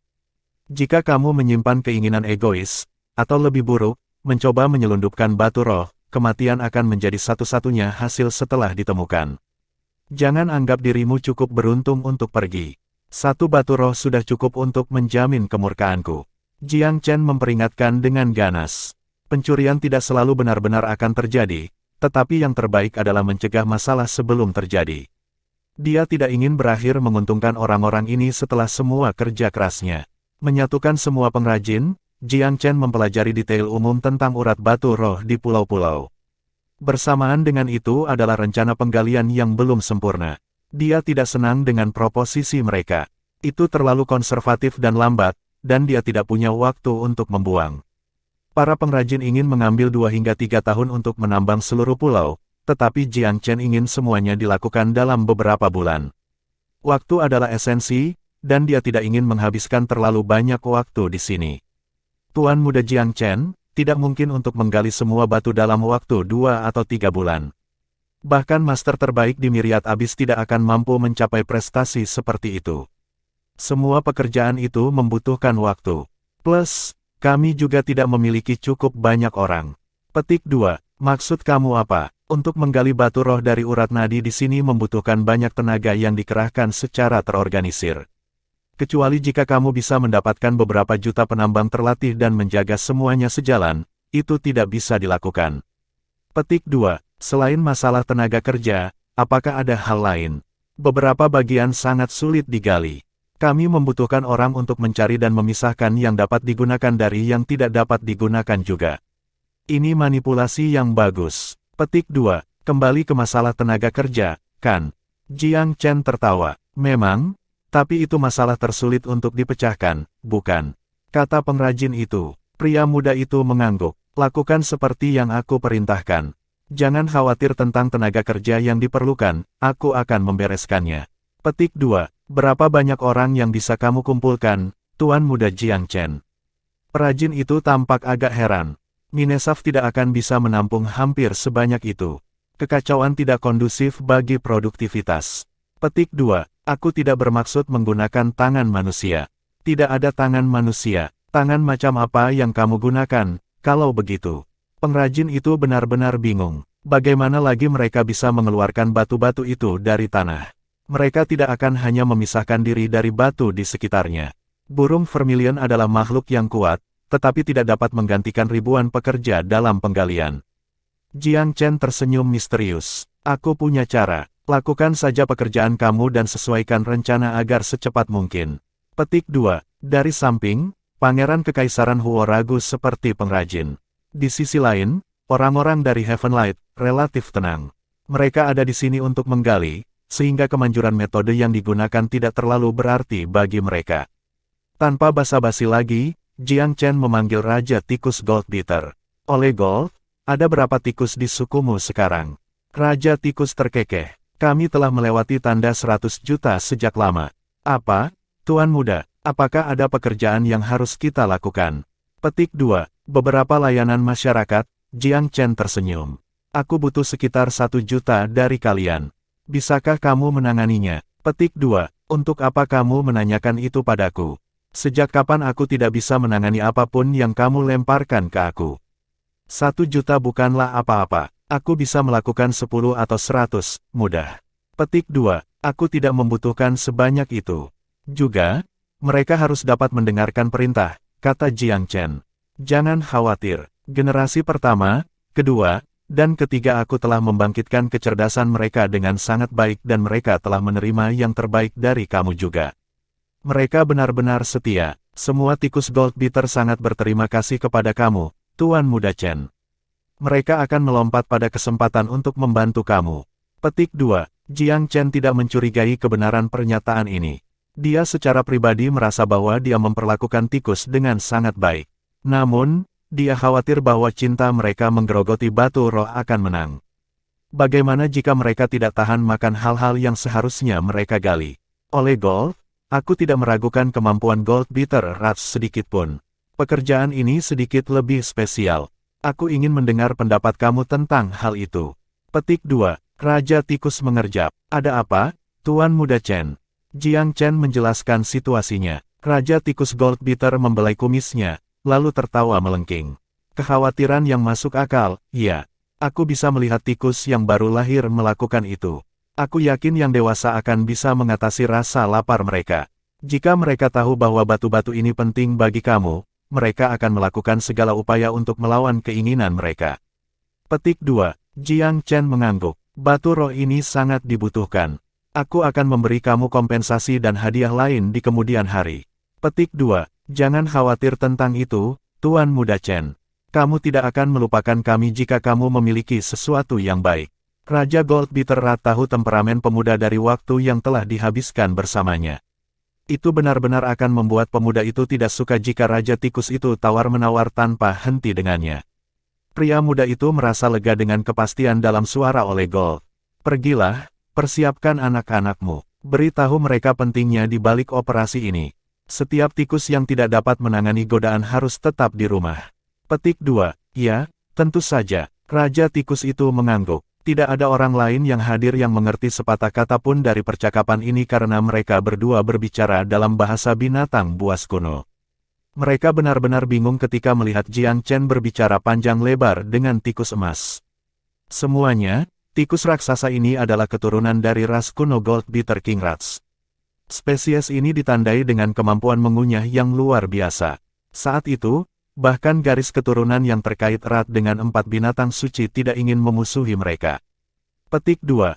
Jika kamu menyimpan keinginan egois, atau lebih buruk, mencoba menyelundupkan batu roh, kematian akan menjadi satu-satunya hasil setelah ditemukan. Jangan anggap dirimu cukup beruntung untuk pergi. Satu batu roh sudah cukup untuk menjamin kemurkaanku. Jiang Chen memperingatkan dengan ganas. Pencurian tidak selalu benar-benar akan terjadi, tetapi yang terbaik adalah mencegah masalah sebelum terjadi. Dia tidak ingin berakhir menguntungkan orang-orang ini setelah semua kerja kerasnya. Menyatukan semua pengrajin, Jiang Chen mempelajari detail umum tentang urat batu roh di pulau-pulau. Bersamaan dengan itu adalah rencana penggalian yang belum sempurna. Dia tidak senang dengan proposisi mereka. Itu terlalu konservatif dan lambat, dan dia tidak punya waktu untuk membuang. Para pengrajin ingin mengambil 2 hingga 3 tahun untuk menambang seluruh pulau, tetapi Jiang Chen ingin semuanya dilakukan dalam beberapa bulan. Waktu adalah esensi, dan dia tidak ingin menghabiskan terlalu banyak waktu di sini. Tuan Muda Jiang Chen, tidak mungkin untuk menggali semua batu dalam waktu 2 atau 3 bulan. Bahkan master terbaik di Myriad Abyss tidak akan mampu mencapai prestasi seperti itu. Semua pekerjaan itu membutuhkan waktu. Plus, kami juga tidak memiliki cukup banyak orang. Petik 2. Maksud kamu apa? Untuk menggali batu roh dari urat nadi di sini membutuhkan banyak tenaga yang dikerahkan secara terorganisir. Kecuali jika kamu bisa mendapatkan beberapa juta penambang terlatih dan menjaga semuanya sejalan, itu tidak bisa dilakukan. Petik 2. Selain masalah tenaga kerja, apakah ada hal lain? Beberapa bagian sangat sulit digali. Kami membutuhkan orang untuk mencari dan memisahkan yang dapat digunakan dari yang tidak dapat digunakan juga. Ini manipulasi yang bagus. Petik 2. Kembali ke masalah tenaga kerja, kan? Jiang Chen tertawa. Memang, tapi itu masalah tersulit untuk dipecahkan, bukan? Kata pengrajin itu. Pria muda itu mengangguk. Lakukan seperti yang aku perintahkan. Jangan khawatir tentang tenaga kerja yang diperlukan, aku akan membereskannya. Petik 2. Berapa banyak orang yang bisa kamu kumpulkan, Tuan Muda Jiang Chen? Perajin itu tampak agak heran. Minesaf tidak akan bisa menampung hampir sebanyak itu. Kekacauan tidak kondusif bagi produktivitas. Petik 2. Aku tidak bermaksud menggunakan tangan manusia. Tidak ada tangan manusia. Tangan macam apa yang kamu gunakan, kalau begitu? Pengrajin itu benar-benar bingung. Bagaimana lagi mereka bisa mengeluarkan batu-batu itu dari tanah? Mereka tidak akan hanya memisahkan diri dari batu di sekitarnya. Burung vermilion adalah makhluk yang kuat, tetapi tidak dapat menggantikan ribuan pekerja dalam penggalian. Jiang Chen tersenyum misterius. Aku punya cara. Lakukan saja pekerjaan kamu dan sesuaikan rencana agar secepat mungkin. Petik 2. Dari samping, Pangeran Kekaisaran Huo ragu seperti pengrajin. Di sisi lain, orang-orang dari Heavenlight relatif tenang. Mereka ada di sini untuk menggali, sehingga kemanjuran metode yang digunakan tidak terlalu berarti bagi mereka. Tanpa basa-basi lagi, Jiang Chen memanggil Raja Tikus Goldbeater. Oleh Gold, ada berapa tikus di sukumu sekarang? Raja Tikus terkekeh. Kami telah melewati tanda 100 juta sejak lama. Apa, Tuan Muda, apakah ada pekerjaan yang harus kita lakukan? Petik 2. Beberapa layanan masyarakat, Jiang Chen tersenyum. Aku butuh sekitar 1 juta dari kalian. Bisakah kamu menanganinya? Petik 2. Untuk apa kamu menanyakan itu padaku? Sejak kapan aku tidak bisa menangani apapun yang kamu lemparkan ke aku? 1 juta bukanlah apa-apa. Aku bisa melakukan 10 atau 100, mudah. Petik 2. Aku tidak membutuhkan sebanyak itu. Juga, mereka harus dapat mendengarkan perintah, kata Jiang Chen. Jangan khawatir. Generasi pertama, kedua, dan ketiga aku telah membangkitkan kecerdasan mereka dengan sangat baik dan mereka telah menerima yang terbaik dari kamu juga. Mereka benar-benar setia. Semua tikus Gold Beater sangat berterima kasih kepada kamu, Tuan Muda Chen. Mereka akan melompat pada kesempatan untuk membantu kamu. Petik 2. Jiang Chen tidak mencurigai kebenaran pernyataan ini. Dia secara pribadi merasa bahwa dia memperlakukan tikus dengan sangat baik. Namun, dia khawatir bahwa cinta mereka menggerogoti batu roh akan menang. Bagaimana jika mereka tidak tahan makan hal-hal yang seharusnya mereka gali? Oleh Gold, aku tidak meragukan kemampuan Gold Beater Rats sedikitpun. Pekerjaan ini sedikit lebih spesial. Aku ingin mendengar pendapat kamu tentang hal itu. Petik 2. Raja Tikus mengerjap. Ada apa, Tuan Muda Chen? Jiang Chen menjelaskan situasinya. Raja Tikus Gold Beater membelai kumisnya, lalu tertawa melengking. Kekhawatiran yang masuk akal, ya. Aku bisa melihat tikus yang baru lahir melakukan itu. Aku yakin yang dewasa akan bisa mengatasi rasa lapar mereka. Jika mereka tahu bahwa batu-batu ini penting bagi kamu, mereka akan melakukan segala upaya untuk melawan keinginan mereka. Petik 2. Jiang Chen mengangguk. Batu roh ini sangat dibutuhkan. Aku akan memberi kamu kompensasi dan hadiah lain di kemudian hari. Petik 2. Jangan khawatir tentang itu, Tuan Muda Chen. Kamu tidak akan melupakan kami jika kamu memiliki sesuatu yang baik. Raja Gold Beater Rat tahu temperamen pemuda dari waktu yang telah dihabiskan bersamanya. Itu benar-benar akan membuat pemuda itu tidak suka jika Raja Tikus itu tawar-menawar tanpa henti dengannya. Pria muda itu merasa lega dengan kepastian dalam suara oleh Gold. Pergilah, persiapkan anak-anakmu. Beritahu mereka pentingnya di balik operasi ini. Setiap tikus yang tidak dapat menangani godaan harus tetap di rumah. Petik 2. Ya, tentu saja. Raja Tikus itu mengangguk. Tidak ada orang lain yang hadir yang mengerti sepatah kata pun dari percakapan ini karena mereka berdua berbicara dalam bahasa binatang buas kuno. Mereka benar-benar bingung ketika melihat Jiang Chen berbicara panjang lebar dengan tikus emas. Semuanya, tikus raksasa ini adalah keturunan dari ras kuno Gold Beater King Rats. Spesies ini ditandai dengan kemampuan mengunyah yang luar biasa. Saat itu, bahkan garis keturunan yang terkait erat dengan 4 binatang suci tidak ingin memusuhi mereka. Petik 2.